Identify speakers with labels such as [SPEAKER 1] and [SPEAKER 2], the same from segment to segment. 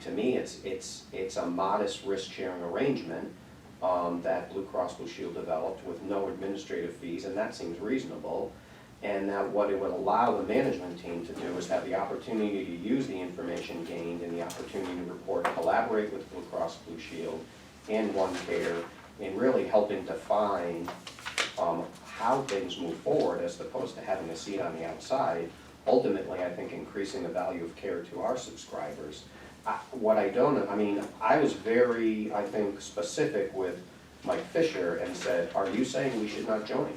[SPEAKER 1] to me, it's a modest risk-sharing arrangement that Blue Cross Blue Shield developed with no administrative fees, and that seems reasonable. And that what it would allow the management team to do is have the opportunity to use the information gained and the opportunity to report, collaborate with Blue Cross Blue Shield and OneCare in really helping define how things move forward as opposed to having a seat on the outside. Ultimately, I think increasing the value of care to our subscribers. What I don't know, I mean, I was very, I think, specific with Mike Fisher and said, are you saying we should not join?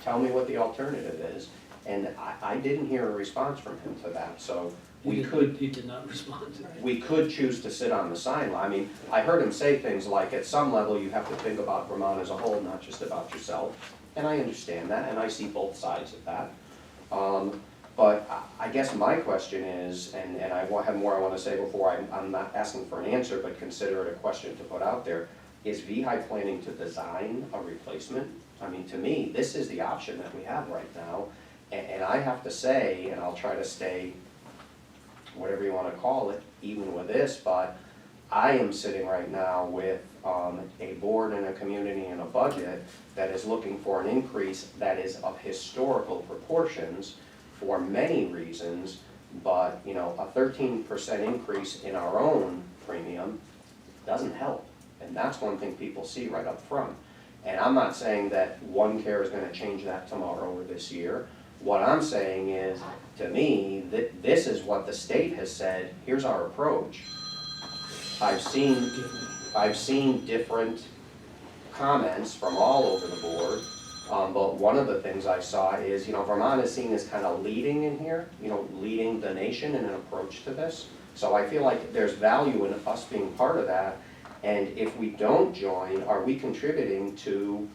[SPEAKER 1] Tell me what the alternative is. And I didn't hear a response from him to that, so
[SPEAKER 2] He did not respond to that.
[SPEAKER 1] we could choose to sit on the sideline. I mean, I heard him say things like, at some level, you have to think about Vermont as a whole, not just about yourself. And I understand that, and I see both sides of that. But I guess my question is, and I have more I want to say before I'm not asking for an answer, but consider it a question to put out there. Is VEHI planning to design a replacement? I mean, to me, this is the option that we have right now. And I have to say, and I'll try to stay, whatever you want to call it, even with this, but I am sitting right now with a board and a community and a budget that is looking for an increase that is of historical proportions for many reasons, but you know, a 13% increase in our own premium doesn't help. And that's one thing people see right up front. And I'm not saying that OneCare is going to change that tomorrow or this year. What I'm saying is, to me, that this is what the state has said, here's our approach. I've seen different comments from all over the board, but one of the things I saw is, you know, Vermont is seen as kind of leading in here, you know, leading the nation in an approach to this. So I feel like there's value in us being part of that. And if we don't join, are we contributing to,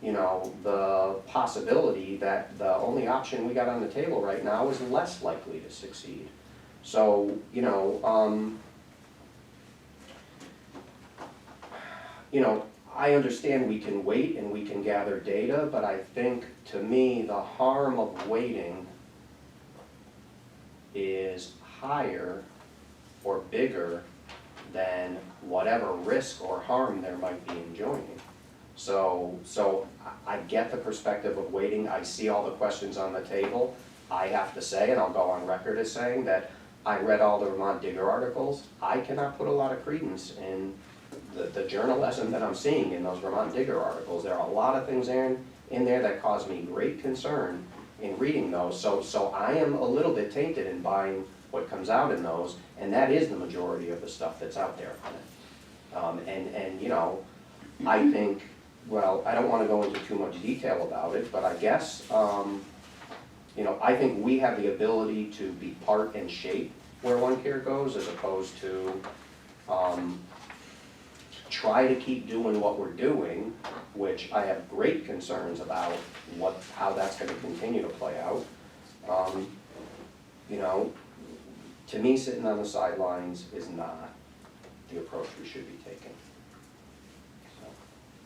[SPEAKER 1] you know, the possibility that the only option we got on the table right now is less likely to succeed? So, you know, I understand we can wait and we can gather data, but I think, to me, the harm of waiting is higher or bigger than whatever risk or harm there might be in joining. So I get the perspective of waiting. I see all the questions on the table. I have to say, and I'll go on record as saying that I read all the Vermont Digger articles. I cannot put a lot of credence in the journalism that I'm seeing in those Vermont Digger articles. There are a lot of things in there that cause me great concern in reading those. So I am a little bit tainted in buying what comes out in those, and that is the majority of the stuff that's out there on it. And you know, I think, well, I don't want to go into too much detail about it, but I guess, you know, I think we have the ability to be part and shape where OneCare goes, as opposed to try to keep doing what we're doing, which I have great concerns about how that's going to continue to play out. You know, to me, sitting on the sidelines is not the approach we should be taking.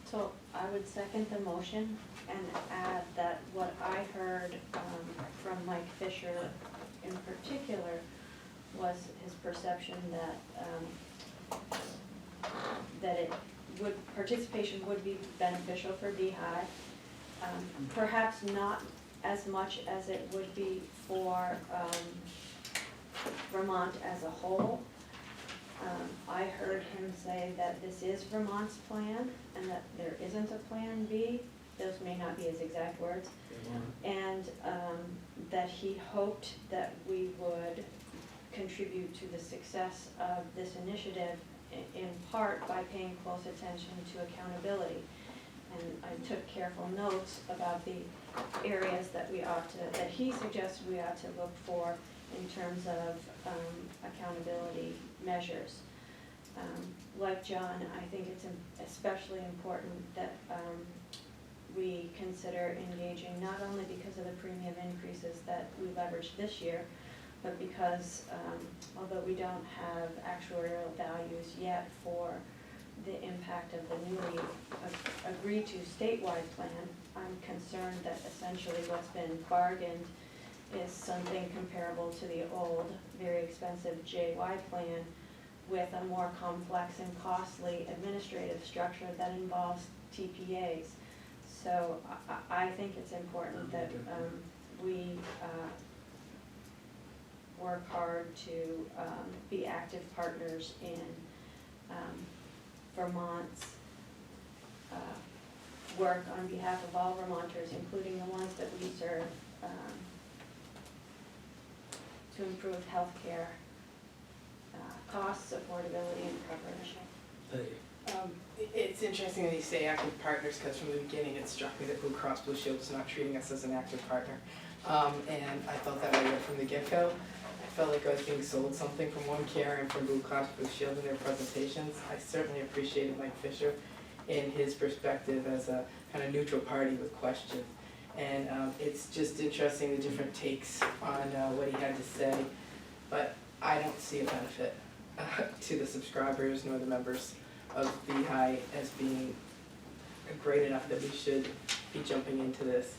[SPEAKER 3] So I would second the motion and add that what I heard from Mike Fisher in particular was his perception that participation would be beneficial for VEHI, perhaps not as much as it would be for Vermont as a whole. I heard him say that this is Vermont's plan and that there isn't a plan B. Those may not be his exact words. And that he hoped that we would contribute to the success of this initiative in part by paying close attention to accountability. And I took careful notes about the areas that he suggested we ought to look for in terms of accountability measures. Like John, I think it's especially important that we consider engaging not only because of the premium increases that we leveraged this year, but because although we don't have actuarial values yet for the impact of the newly agreed to statewide plan, I'm concerned that essentially what's been bargained is something comparable to the old, very expensive JY plan with a more complex and costly administrative structure that involves TPAs. So I think it's important that we work hard to be active partners in Vermont's work on behalf of all Vermonters, including the ones that we serve, to improve healthcare costs, affordability, and coverage.
[SPEAKER 2] Hey,
[SPEAKER 4] It's interesting that you say active partners, because from the beginning it struck me that Blue Cross Blue Shield is not treating us as an active partner. And I felt that way right from the get-go. I felt like I was being sold something from OneCare and from Blue Cross Blue Shield in their presentations. I certainly appreciated Mike Fisher in his perspective as a kind of neutral party with questions. And it's just interesting the different takes on what he had to say. But I don't see a benefit to the subscribers nor the members of VEHI as being great enough that we should be jumping into this.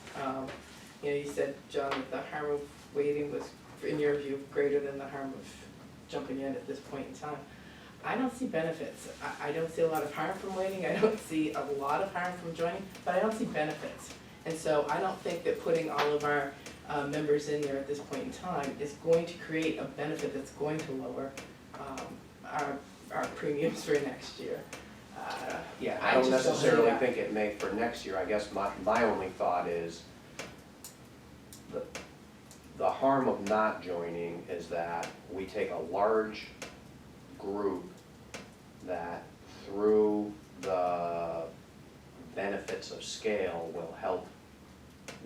[SPEAKER 4] You know, you said, John, that the harm of waiting was, in your view, greater than the harm of jumping in at this point in time. I don't see benefits. I don't see a lot of harm from waiting. I don't see a lot of harm from joining, but I don't see benefits. And so I don't think that putting all of our members in there at this point in time is going to create a benefit that's going to lower our premiums for next year.
[SPEAKER 1] Yeah,
[SPEAKER 4] I
[SPEAKER 1] I don't
[SPEAKER 4] just don't see
[SPEAKER 1] necessarily
[SPEAKER 4] that.
[SPEAKER 1] think it may for next year. I guess my only thought is the harm of not joining is that we take a large group that through the benefits of scale will help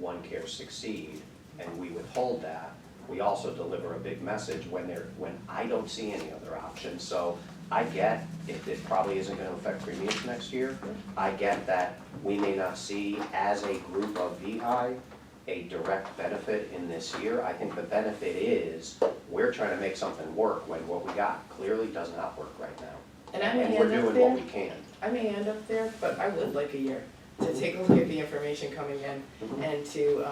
[SPEAKER 1] OneCare succeed, and we withhold that. We also deliver a big message when I don't see any other options. So I get it probably isn't gonna affect premiums next year. I get that we may not see as a group of VEHI a direct benefit in this year. I think the benefit is we're trying to make something work when what we got clearly does not work right now.
[SPEAKER 4] And I may
[SPEAKER 1] we're
[SPEAKER 4] end up
[SPEAKER 1] doing
[SPEAKER 4] there.
[SPEAKER 1] what we can.
[SPEAKER 4] I may end up there, but I would like a year to take a look at the information coming in and to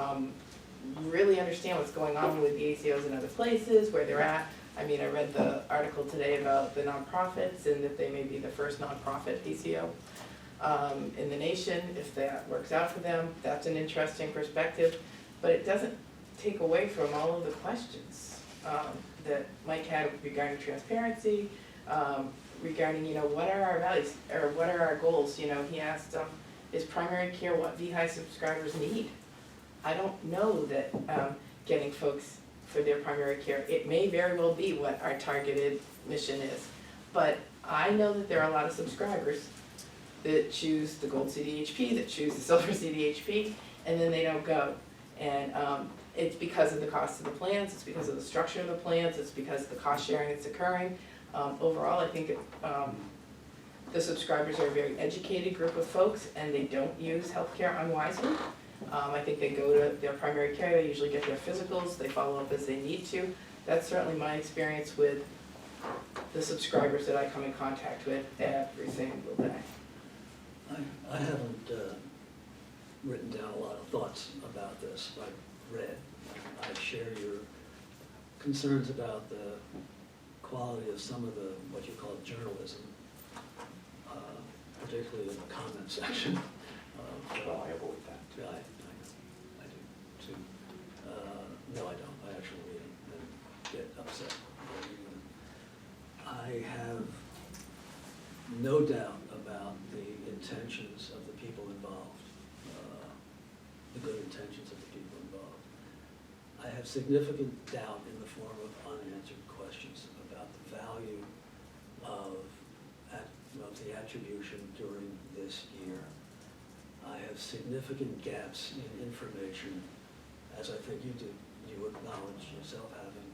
[SPEAKER 4] really understand what's going on with the ACOs in other places, where they're at. I mean, I read the article today about the nonprofits and that they may be the first nonprofit ACO in the nation. If that works out for them, that's an interesting perspective. But it doesn't take away from all of the questions that Mike had regarding transparency, regarding, you know, what are our values, or what are our goals? You know, he asked, is primary care what VEHI subscribers need? I don't know that getting folks for their primary care, it may very well be what our targeted mission is. But I know that there are a lot of subscribers that choose the gold CDHP, that choose the silver CDHP, and then they don't go. And it's because of the cost of the plans, it's because of the structure of the plans, it's because of the cost sharing that's occurring. Overall, I think the subscribers are a very educated group of folks, and they don't use healthcare unwisely. I think they go to their primary care, they usually get their physicals, they follow up as they need to. That's certainly my experience with the subscribers that I come in contact with every single day.
[SPEAKER 2] I haven't written down a lot of thoughts about this. I've read. I share your concerns about the quality of some of the, what you call journalism, particularly in the comment section.
[SPEAKER 1] Well, I avoid that.
[SPEAKER 2] Yeah, I do too. No, I don't. I actually read them and get upset by reading them. I have no doubt about the intentions of the people involved, the good intentions of the people involved. I have significant doubt in the form of unanswered questions about the value of the attribution during this year. I have significant gaps in information, as I think you do, you acknowledge yourself having,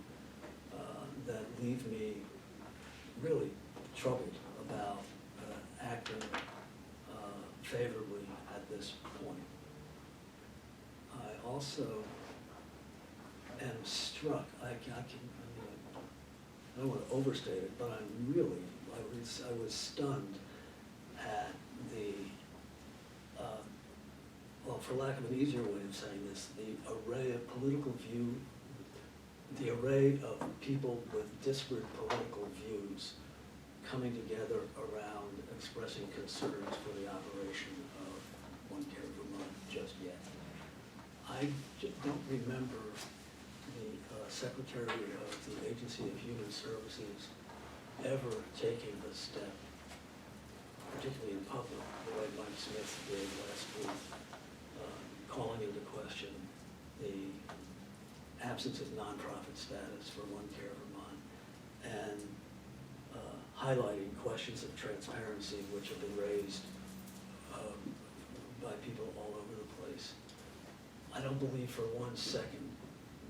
[SPEAKER 2] that leave me really troubled about acting favorably at this point. I also am struck, I don't want to overstate it, but I'm really, I was stunned at the, well, for lack of an easier way of saying this, the array of political the array of people with disparate political views coming together around expressing concerns for the operation of One Care Vermont just yet. I don't remember the Secretary of the Agency of Human Services ever taking the step, particularly in public, the way Mike Smith did last week, calling into question the absence of nonprofit status for One Care Vermont, and highlighting questions of transparency which have been raised by people all over the place. I don't believe for 1 second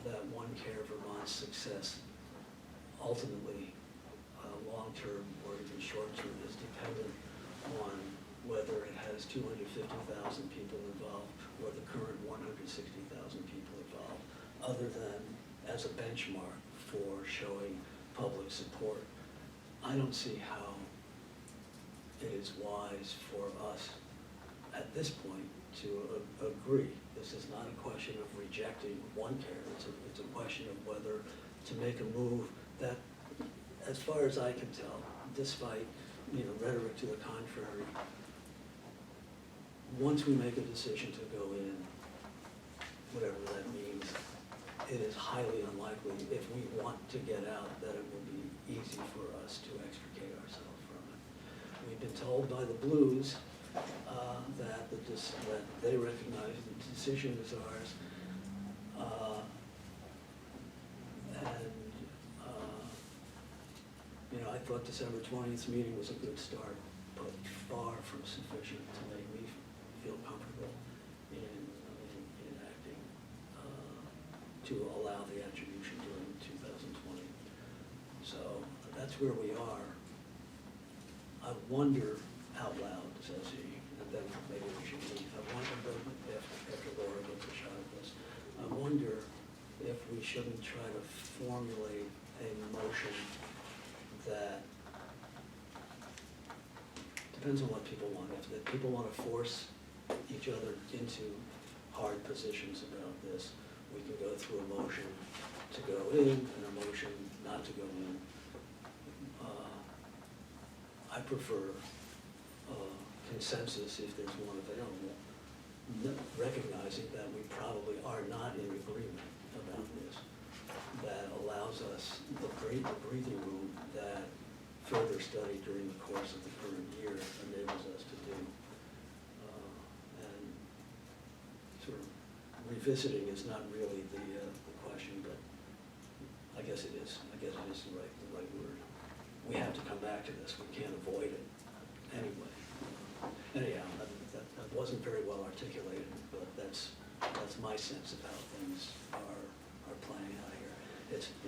[SPEAKER 2] that One Care Vermont's success ultimately, long-term or even short-term, is dependent on whether it has 250,000 people involved or the current 160,000 people involved, other than as a benchmark for showing public support. I don't see how it is wise for us at this point to agree. This is not a question of rejecting One Care. It's a question of whether to make a move that, as far as I can tell, despite rhetoric to the contrary, once we make a decision to go in, whatever that means, it is highly unlikely, if we want to get out, that it will be easy for us to extricate ourselves from it. We've been told by the Blues that they recognize the decision is ours, I thought December 20th meeting was a good start, but far from sufficient to make me feel comfortable in acting to allow the attribution during 2020. So that's where we are. I wonder out loud, says he, and then maybe we should leave. I wonder, after Laura gets a shot at this, I wonder if we shouldn't try to formulate a motion that depends on what people want. If people want to force each other into hard positions about this, we can go through a motion to go in and a motion not to go in. I prefer consensus if there's one available, recognizing that we probably are not in agreement about this. That allows us the breathing room that further study during the course of the current year enables us to do. And sort of revisiting is not really the question, but I guess it is. I guess it is the right word. We have to come back to this. We can't avoid it anyway. Anyhow, that wasn't very well articulated, but that's my sense of how things are playing out here.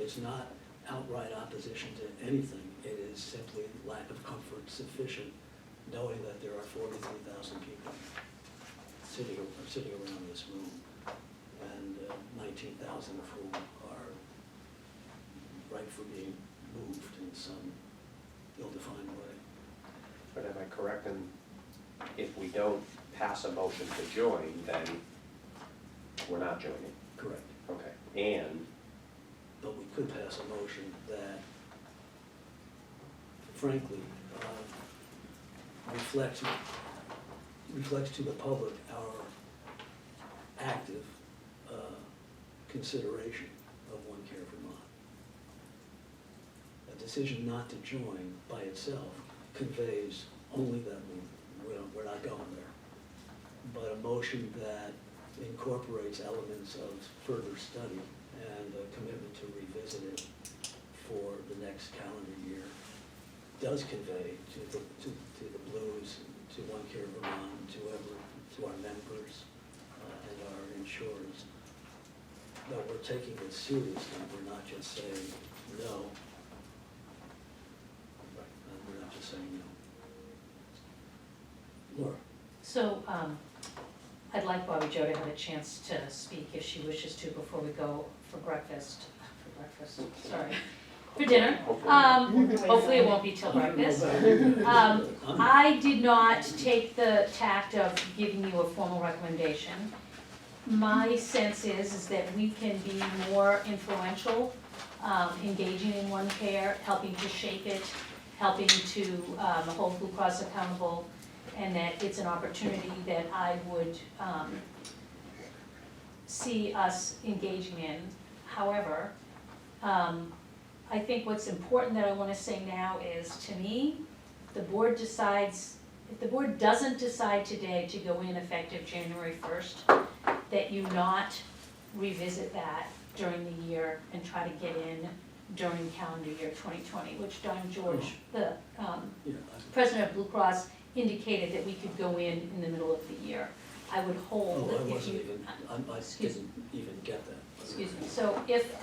[SPEAKER 2] It's not outright opposition to anything. It is simply lack of comfort sufficient knowing that there are 43,000 people sitting around this room, and 19,000 of whom are ripe for being moved in some ill-defined way.
[SPEAKER 1] But am I correct in, if we don't pass a motion to join, then we're not joining?
[SPEAKER 2] Correct.
[SPEAKER 1] Okay. And
[SPEAKER 2] But we could pass a motion that, frankly, reflects to the public our active consideration of One Care Vermont. A decision not to join by itself conveys only that we're not going there. But a motion that incorporates elements of further study and a commitment to revisit it for the next calendar year does convey to the Blues, to One Care Vermont, to our members and our insurers, that we're taking it seriously. We're not just saying no. We're not just saying no. Laura?
[SPEAKER 5] So, I'd like Bobby Jo to have a chance to speak if she wishes to before we go for dinner. Hopefully it won't be till breakfast. I did not take the tact of giving you a formal recommendation. My sense is that we can be more influential engaging in One Care, helping to shape it, helping to hold Blue Cross accountable, and that it's an opportunity that I would see us engaging in. However, I think what's important that I wanna say now is, to me, if the board doesn't decide today to go in effective January 1st, that you not revisit that during the year and try to get in during calendar year 2020, which Don George, the
[SPEAKER 2] Yeah,
[SPEAKER 5] president of Blue Cross, indicated that we could go in the middle of the year. I would hold
[SPEAKER 2] I
[SPEAKER 5] that if
[SPEAKER 2] wasn't
[SPEAKER 5] you.
[SPEAKER 2] even, I
[SPEAKER 5] Excuse-
[SPEAKER 2] didn't even get that.
[SPEAKER 5] Excuse me, so if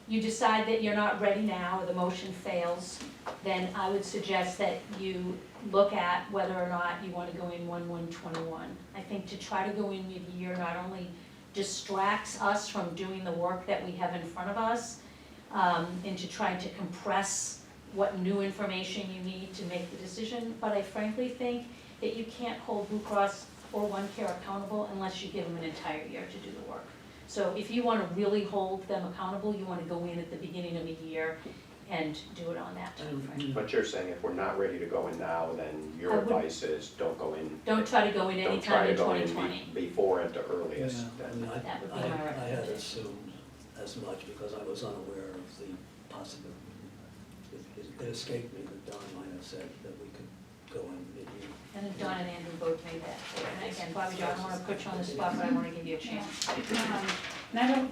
[SPEAKER 5] you decide that you're not ready now, or the motion fails, then I would suggest that you look at whether or not you wanna go in 1/1/21. I think to try to go in mid-year not only distracts us from doing the work that we have in front of us, into trying to compress what new information you need to make the decision, but I frankly think that you can't hold Blue Cross or One Care accountable unless you give them an entire year to do the work. So if you wanna really hold them accountable, you wanna go in at the beginning of the year and do it on that timeframe.
[SPEAKER 1] But you're saying if we're not ready to go in now, then
[SPEAKER 5] I
[SPEAKER 1] your
[SPEAKER 5] would-
[SPEAKER 1] advice is don't go in.
[SPEAKER 5] Don't try to go in
[SPEAKER 1] Don't try
[SPEAKER 5] anytime
[SPEAKER 1] to
[SPEAKER 5] in
[SPEAKER 1] go in
[SPEAKER 5] 2020.
[SPEAKER 1] before at the
[SPEAKER 2] Yeah,
[SPEAKER 1] earliest.
[SPEAKER 2] I mean,
[SPEAKER 5] That would be my
[SPEAKER 2] I had
[SPEAKER 5] recommendation.
[SPEAKER 2] assumed as much because I was unaware of the possibility. It escaped me that Don might have said that we could go in mid-year.
[SPEAKER 5] And then Don and Andrew both made that clear. And again, Bobby, John, I don't wanna put you on the spot, but I wanna give you a chance.
[SPEAKER 6] And I don't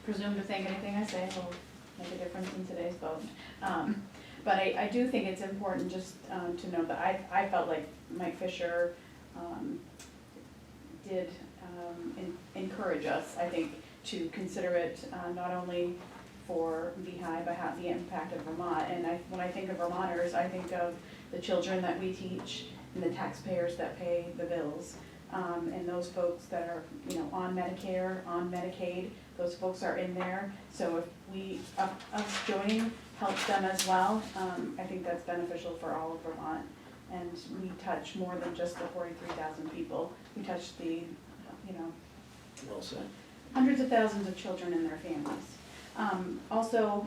[SPEAKER 6] presume to think anything I say will make a difference in today's vote. But I do think it's important just to know that I felt like Mike Fisher did encourage us, I think, to consider it not only for VEHI, but have the impact of Vermont. And when I think of Vermonters, I think of the children that we teach and the taxpayers that pay the bills. And those folks that are, on Medicare, on Medicaid, those folks are in there. So if us joining helps them as well, I think that's beneficial for all of Vermont. And we touch more than just the 43,000 people. We touch the,
[SPEAKER 2] Well said.
[SPEAKER 6] hundreds of thousands of children and their families. Also,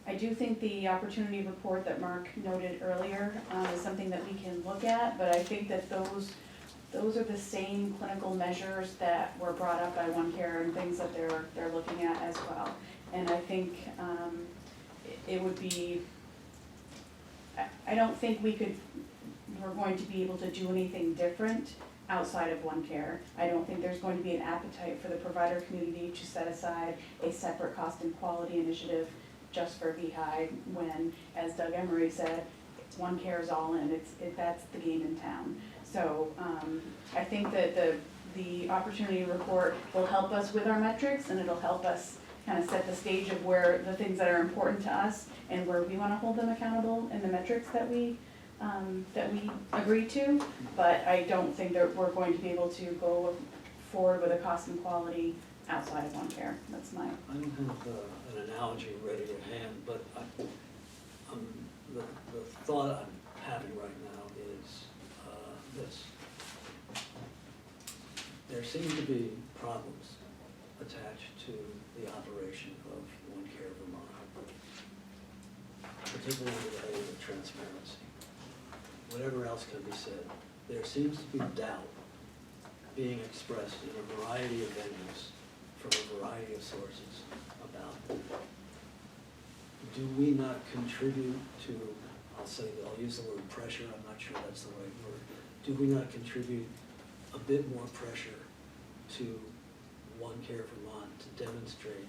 [SPEAKER 6] I do think the opportunity report that Mark noted earlier is something that we can look at, but I think that those are the same clinical measures that were brought up by One Care and things that they're looking at as well. And I think it would be, I don't think we're going to be able to do anything different outside of One Care. I don't think there's going to be an appetite for the provider community to set aside a separate cost and quality initiative just for VEHI when, as Doug Emery said, One Care is all in, that's the game in town. So I think that the opportunity report will help us with our metrics, and it'll help us kind of set the stage of where the things that are important to us and where we want to hold them accountable and the metrics that we agree to. But I don't think that we're going to be able to go forward with a cost and quality outside of One Care. That's my.
[SPEAKER 2] I don't have an analogy ready at hand, but the thought I'm having right now is this. There seem to be problems attached to the operation of One Care Vermont, particularly related to transparency. Whatever else can be said, there seems to be doubt being expressed in a variety of venues from a variety of sources about, do we not contribute to, I'll use the word pressure, I'm not sure that's the right word. Do we not contribute a bit more pressure to One Care Vermont to demonstrate,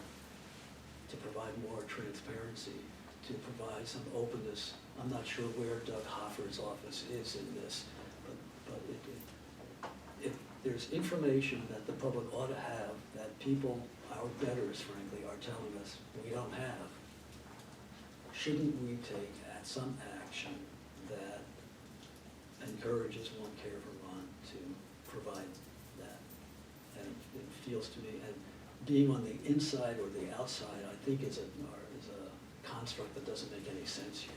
[SPEAKER 2] to provide more transparency, to provide some openness? I'm not sure where Doug Hoffer's office is in this, but if there's information that the public ought to have, that people, our betters frankly, are telling us we don't have, shouldn't we take some action that encourages One Care Vermont to provide that? And it feels to me, and being on the inside or the outside, I think is a construct that doesn't make any sense here.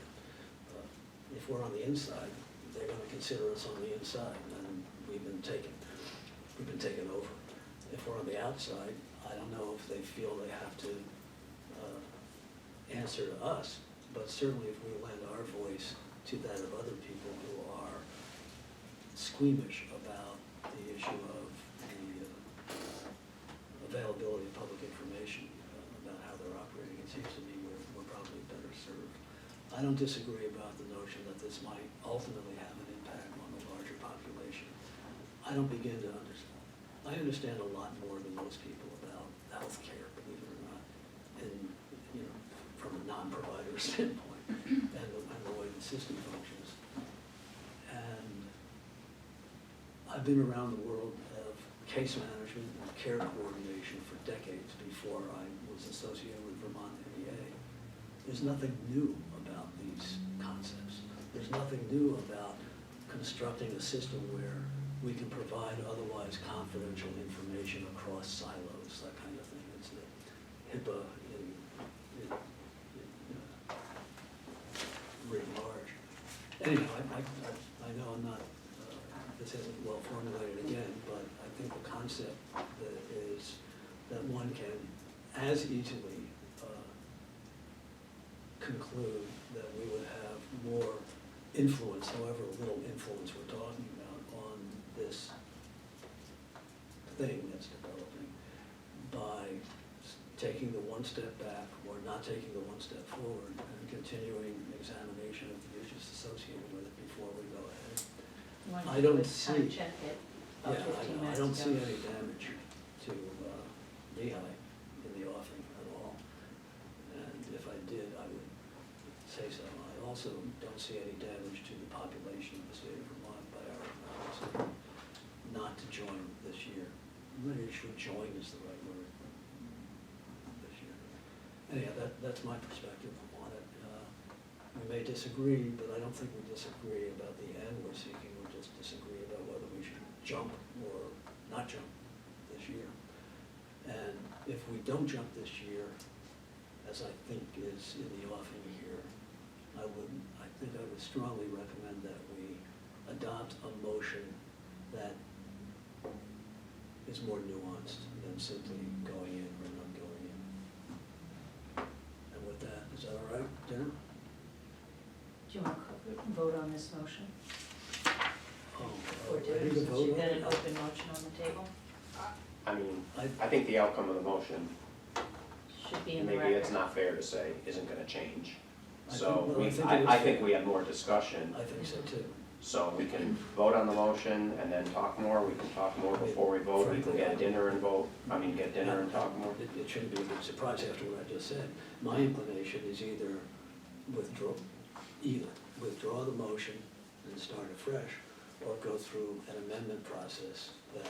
[SPEAKER 2] If we're on the inside, they're gonna consider us on the inside, and we've been taken over. If we're on the outside, I don't know if they feel they have to answer to us, but certainly if we lend our voice to that of other people who are squeamish about the issue of the availability of public information about how they're operating, it seems to me we're probably better served. I don't disagree about the notion that this might ultimately have an impact on the larger population. I don't begin to understand. I understand a lot more than most people about healthcare, believe it or not, and, you know, from a non-provider standpoint, and the way the system functions. And I've been around the world of case management and care coordination for decades before I was associated with Vermont VEHI. There's nothing new about these concepts. There's nothing new about constructing a system where we can provide otherwise confidential information across silos, that kind of thing. It's the HIPAA writ large. Anyhow, I know I'm not, this isn't well formulated again, but I think the concept that is that one can as easily conclude that we would have more influence, however little influence we're talking about, on this thing that's developing by taking the one step back or not taking the one step forward and continuing examination of the issues associated with it before we go ahead. I don't see-
[SPEAKER 5] Time check it
[SPEAKER 2] Yeah,
[SPEAKER 5] about 15
[SPEAKER 2] I
[SPEAKER 5] minutes
[SPEAKER 2] don't see
[SPEAKER 5] ago.
[SPEAKER 2] any damage to VEHI in the offing at all. And if I did, I would say so. I also don't see any damage to the population of the state of Vermont by our decision not to join this year. I'm not even sure join is the right word this year. Anyhow, that's my perspective on it. We may disagree, but I don't think we disagree about the end we're seeking. We just disagree about whether we should jump or not jump this year. And if we don't jump this year, as I think is in the offing here, I think I would strongly recommend that we adopt a motion that is more nuanced than simply going in or not going in. And with that, is that all right, Darren?
[SPEAKER 5] Do you want to vote on this motion?
[SPEAKER 2] Oh,
[SPEAKER 5] Or do
[SPEAKER 2] ready
[SPEAKER 5] it,
[SPEAKER 2] to
[SPEAKER 5] since
[SPEAKER 2] vote
[SPEAKER 5] you've got
[SPEAKER 2] on
[SPEAKER 5] an
[SPEAKER 2] it?
[SPEAKER 5] open motion on the table?
[SPEAKER 1] I mean,
[SPEAKER 2] I-
[SPEAKER 1] I think the outcome of the motion,
[SPEAKER 5] Should be in the record.
[SPEAKER 1] maybe it's not fair to say, isn't gonna change.
[SPEAKER 2] I think-
[SPEAKER 1] So
[SPEAKER 2] well, I
[SPEAKER 1] we,
[SPEAKER 2] think it is
[SPEAKER 1] I think
[SPEAKER 2] fair.
[SPEAKER 1] we have more discussion,
[SPEAKER 2] I think so too.
[SPEAKER 1] so we can vote on the motion and then talk more, we can talk more before we vote, we can get dinner and vote, get dinner and talk more.
[SPEAKER 2] It shouldn't be a big surprise after what I just said. My inclination is either withdraw the motion and start afresh, or go through an amendment process that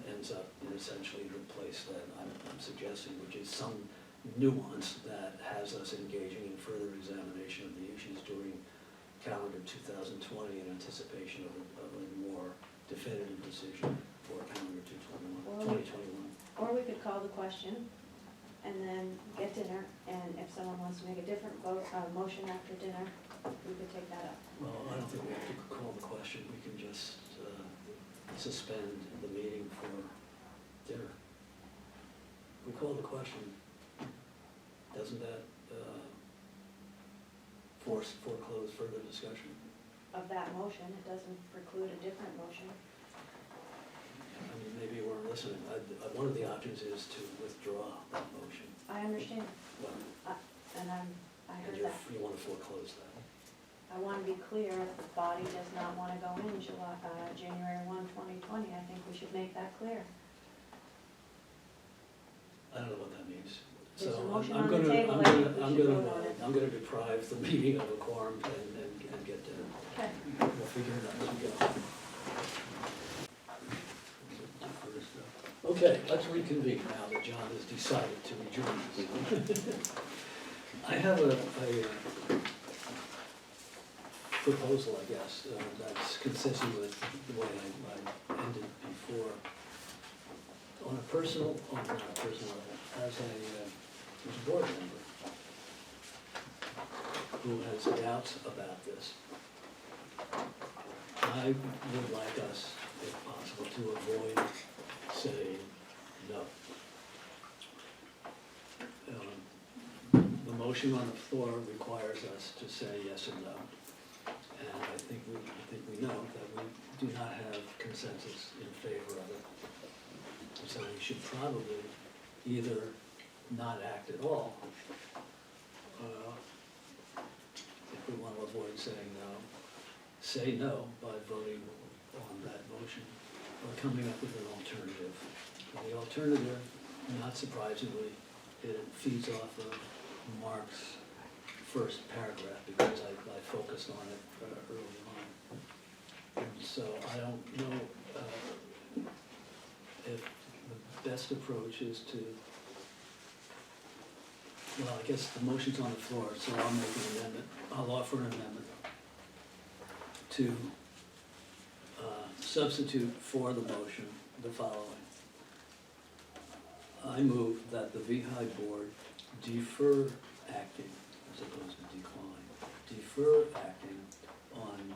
[SPEAKER 2] ends up in essentially the place that I'm suggesting, which is some nuance that has us engaging in further examination of the issues during calendar 2020 in anticipation of a more definitive decision for calendar 2021.
[SPEAKER 3] Or we could call the question and then get dinner, and if someone wants to make a different vote, motion after dinner, we could take that up.
[SPEAKER 2] Well, I don't think we have to call the question, we can just suspend the meeting for dinner. We call the question, doesn't that foreclose further discussion?
[SPEAKER 3] Of that motion, it doesn't preclude a different motion.
[SPEAKER 2] I mean, maybe you weren't listening. One of the options is to withdraw that motion.
[SPEAKER 3] I understand,
[SPEAKER 2] Well,
[SPEAKER 3] and I
[SPEAKER 2] and
[SPEAKER 3] heard
[SPEAKER 2] you
[SPEAKER 3] that.
[SPEAKER 2] you want to foreclose that.
[SPEAKER 3] I want to be clear, if the body does not want to go in January 1, 2020, I think we should make that clear.
[SPEAKER 2] I don't know what that means.
[SPEAKER 3] There's a
[SPEAKER 2] So
[SPEAKER 3] motion
[SPEAKER 2] I'm
[SPEAKER 3] on the
[SPEAKER 2] gonna-
[SPEAKER 3] table,
[SPEAKER 2] I'm
[SPEAKER 3] I
[SPEAKER 2] gonna-
[SPEAKER 3] think we
[SPEAKER 2] I'm
[SPEAKER 3] should
[SPEAKER 2] gonna-
[SPEAKER 3] vote on it.
[SPEAKER 2] I'm gonna deprive the meeting of a quorum and get dinner.
[SPEAKER 3] Okay.
[SPEAKER 2] We'll figure it out as we go. Okay, let's reconvene now that John has decided to rejoin us. I have a proposal, I guess, that's consistent with the way I ended before. On a personal, not a personal level, as a board member who has doubts about this, I would like us, if possible, to avoid saying no. motion on the floor requires us to say yes or no. And I think we know that we do not have consensus in favor of it. So we should probably either not act at all, if we want to avoid saying no, say no by voting on that motion, or coming up with an alternative. And the alternative, not surprisingly, it feeds off of Mark's first paragraph, because I focused on it early on. And so I don't know if the best approach is to, well, I guess the motion's on the floor, so I'll make an amendment, I'll offer an amendment to substitute for the motion the following. I move that the VEHI board defer acting, as opposed to decline, defer acting on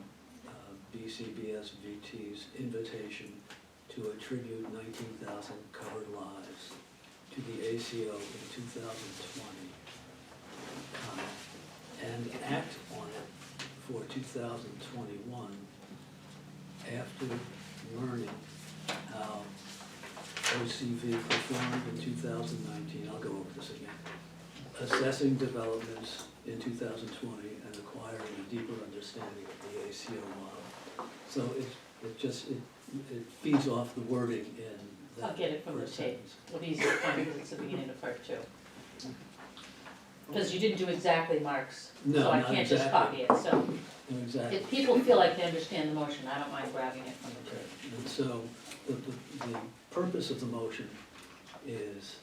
[SPEAKER 2] BCBS VT's invitation to attribute 19,000 covered lives to the ACO in 2020, and act on it for 2021 after learning how OCV performed in 2019, I'll go over this again, assessing developments in 2020 and acquiring a deeper understanding of the ACO model. So it feeds off the wording in that
[SPEAKER 7] I'll get it from the
[SPEAKER 2] first
[SPEAKER 7] tape.
[SPEAKER 2] sentence.
[SPEAKER 7] It'll be easier to find because it's the beginning of part 2. Because you didn't do exactly Mark's,
[SPEAKER 2] No,
[SPEAKER 7] so I
[SPEAKER 2] not
[SPEAKER 7] can't just
[SPEAKER 2] exactly.
[SPEAKER 7] copy it, so.
[SPEAKER 2] Exactly.
[SPEAKER 7] If people feel like they understand the motion, I don't mind grabbing it from the tape.
[SPEAKER 2] And so the purpose of the motion is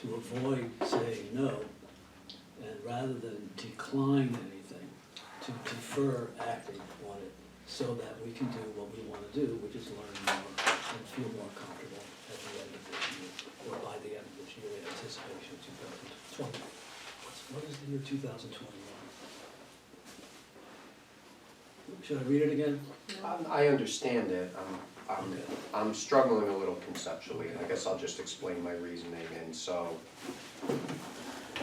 [SPEAKER 2] to avoid saying no, and rather than decline anything, to defer acting on it so that we can do what we want to do, which is learn more and feel more comfortable at the end of this year, or by the end of this year in anticipation of 2020. What is the year 2021? Should I read it again?
[SPEAKER 1] I understand it,
[SPEAKER 2] Okay.
[SPEAKER 1] I'm struggling a little conceptually, and I guess I'll just explain my reasoning, and so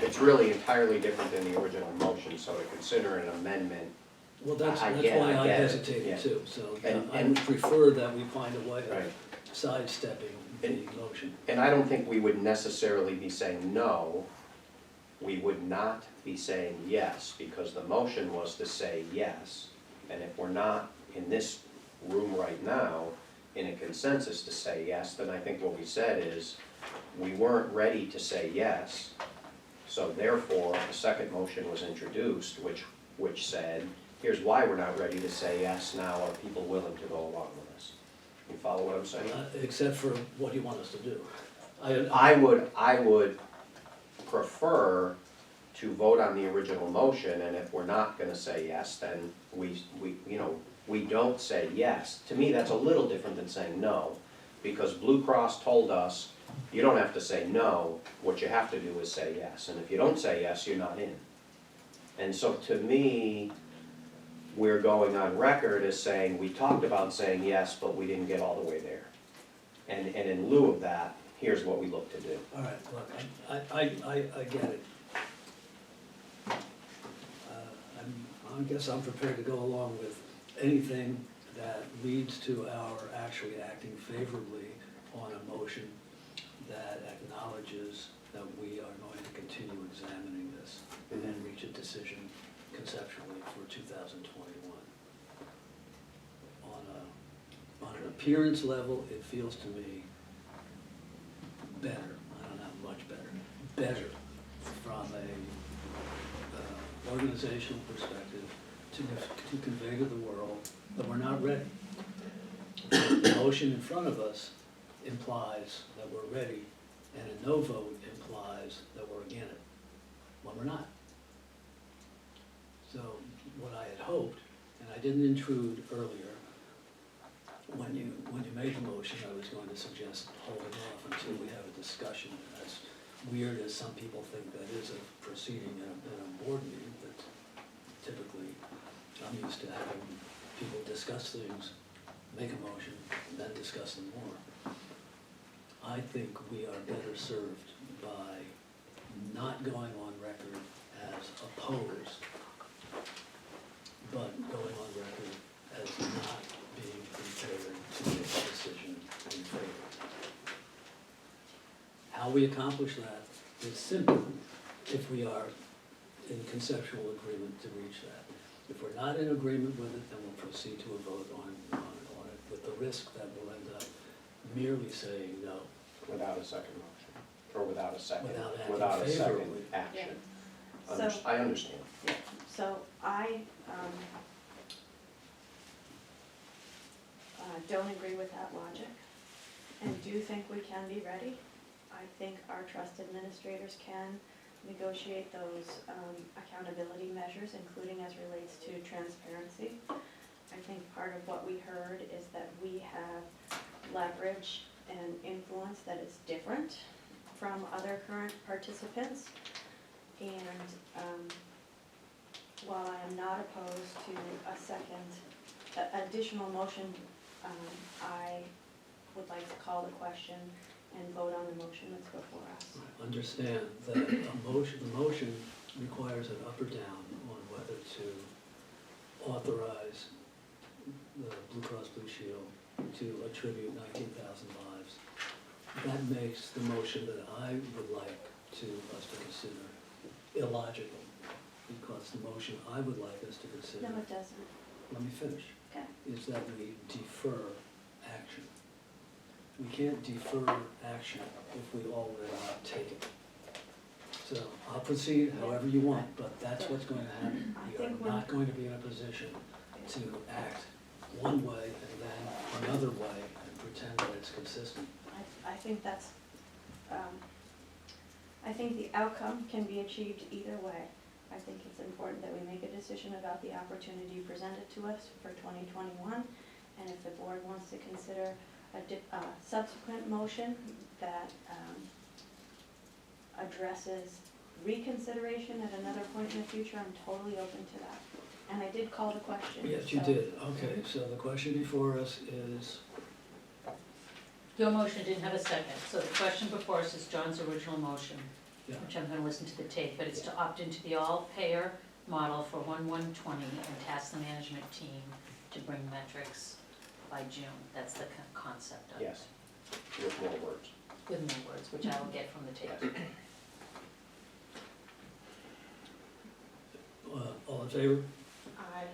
[SPEAKER 1] it's really entirely different than the original motion, so to consider an amendment,
[SPEAKER 2] Well, that's
[SPEAKER 1] I
[SPEAKER 2] why
[SPEAKER 1] get
[SPEAKER 2] I
[SPEAKER 1] it, yeah.
[SPEAKER 2] hesitated too, so
[SPEAKER 1] And-
[SPEAKER 2] I would prefer that we find a way
[SPEAKER 1] right?
[SPEAKER 2] of sidestepping the
[SPEAKER 1] And-
[SPEAKER 2] motion.
[SPEAKER 1] And I don't think we would necessarily be saying no, we would not be saying yes, because the motion was to say yes. And if we're not in this room right now in a consensus to say yes, then I think what we said is, we weren't ready to say yes, so therefore, the second motion was introduced, which said, here's why we're not ready to say yes now, are people willing to go along with us? You follow what I'm saying?
[SPEAKER 2] Except for what you want us to do.
[SPEAKER 1] I would prefer to vote on the original motion, and if we're not gonna say yes, then we don't say yes. To me, that's a little different than saying no, because Blue Cross told us, you don't have to say no, what you have to do is say yes, and if you don't say yes, you're not in. And so to me, we're going on record as saying, we talked about saying yes, but we didn't get all the way there. And in lieu of that, here's what we look to do.
[SPEAKER 2] All right, look, I get it. I guess I'm prepared to go along with anything that leads to our actually acting favorably on a motion that acknowledges that we are going to continue examining this and then reach a decision conceptually for 2021. On an appearance level, it feels to me better, I don't know, much better from a organizational perspective to convey to the world that we're not ready. The motion in front of us implies that we're ready, and a no vote implies that we're against it, when we're not. So what I had hoped, and I didn't intrude earlier, when you made the motion, I was going to suggest holding off until we have a discussion. As weird as some people think that is a proceeding in a board meeting, but typically I'm used to having people discuss things, make a motion, and then discuss them more. I think we are better served by not going on record as opposed, but going on record as not being prepared to make a decision in favor. How we accomplish that is simple if we are in conceptual agreement to reach that. If we're not in agreement with it, then we'll proceed to a vote on it, with the risk that we'll end up merely saying no.
[SPEAKER 1] Without a second motion, or without a second,
[SPEAKER 2] Without acting
[SPEAKER 1] without a second
[SPEAKER 2] favorably.
[SPEAKER 1] action.
[SPEAKER 3] Yeah. So-
[SPEAKER 1] I understand.
[SPEAKER 3] So I don't agree with that logic and do think we can be ready. I think our trust administrators can negotiate those accountability measures, including as relates to transparency. I think part of what we heard is that we have leverage and influence that is different from other current participants. And while I am not opposed to a second, additional motion, I would like to call the question and vote on the motion that's before us.
[SPEAKER 2] Understand that the motion requires an up or down on whether to authorize the Blue Cross Blue Shield to attribute 19,000 lives. That makes the motion that I would like us to consider illogical, because the motion I would like us to consider,
[SPEAKER 3] No, it doesn't.
[SPEAKER 2] let me finish,
[SPEAKER 3] Okay.
[SPEAKER 2] is that we defer action. We can't defer action if we already take it. So I'll proceed however you want, but that's what's going to happen.
[SPEAKER 3] I
[SPEAKER 2] We
[SPEAKER 3] think
[SPEAKER 2] are
[SPEAKER 3] we're-
[SPEAKER 2] not going to be in a position to act one way and then another way and pretend that it's consistent.
[SPEAKER 3] I think that's, I think the outcome can be achieved either way. I think it's important that we make a decision about the opportunity presented to us for 2021. And if the board wants to consider a subsequent motion that addresses reconsideration at another point in the future, I'm totally open to that. And I did call the question.
[SPEAKER 2] Yes, you
[SPEAKER 3] so-
[SPEAKER 2] did. Okay, so the question before us is,
[SPEAKER 5] Your motion didn't have a second, so the question before us is John's original motion,
[SPEAKER 2] yeah,
[SPEAKER 5] which I'm gonna listen to the tape, but it's to opt into the all-payer model for 1/1/20 and task the management team to bring metrics by June. That's the concept of it.
[SPEAKER 1] Yes, with more words.
[SPEAKER 5] With more words, which I will get from the tape.
[SPEAKER 2] all in favor?
[SPEAKER 3] I,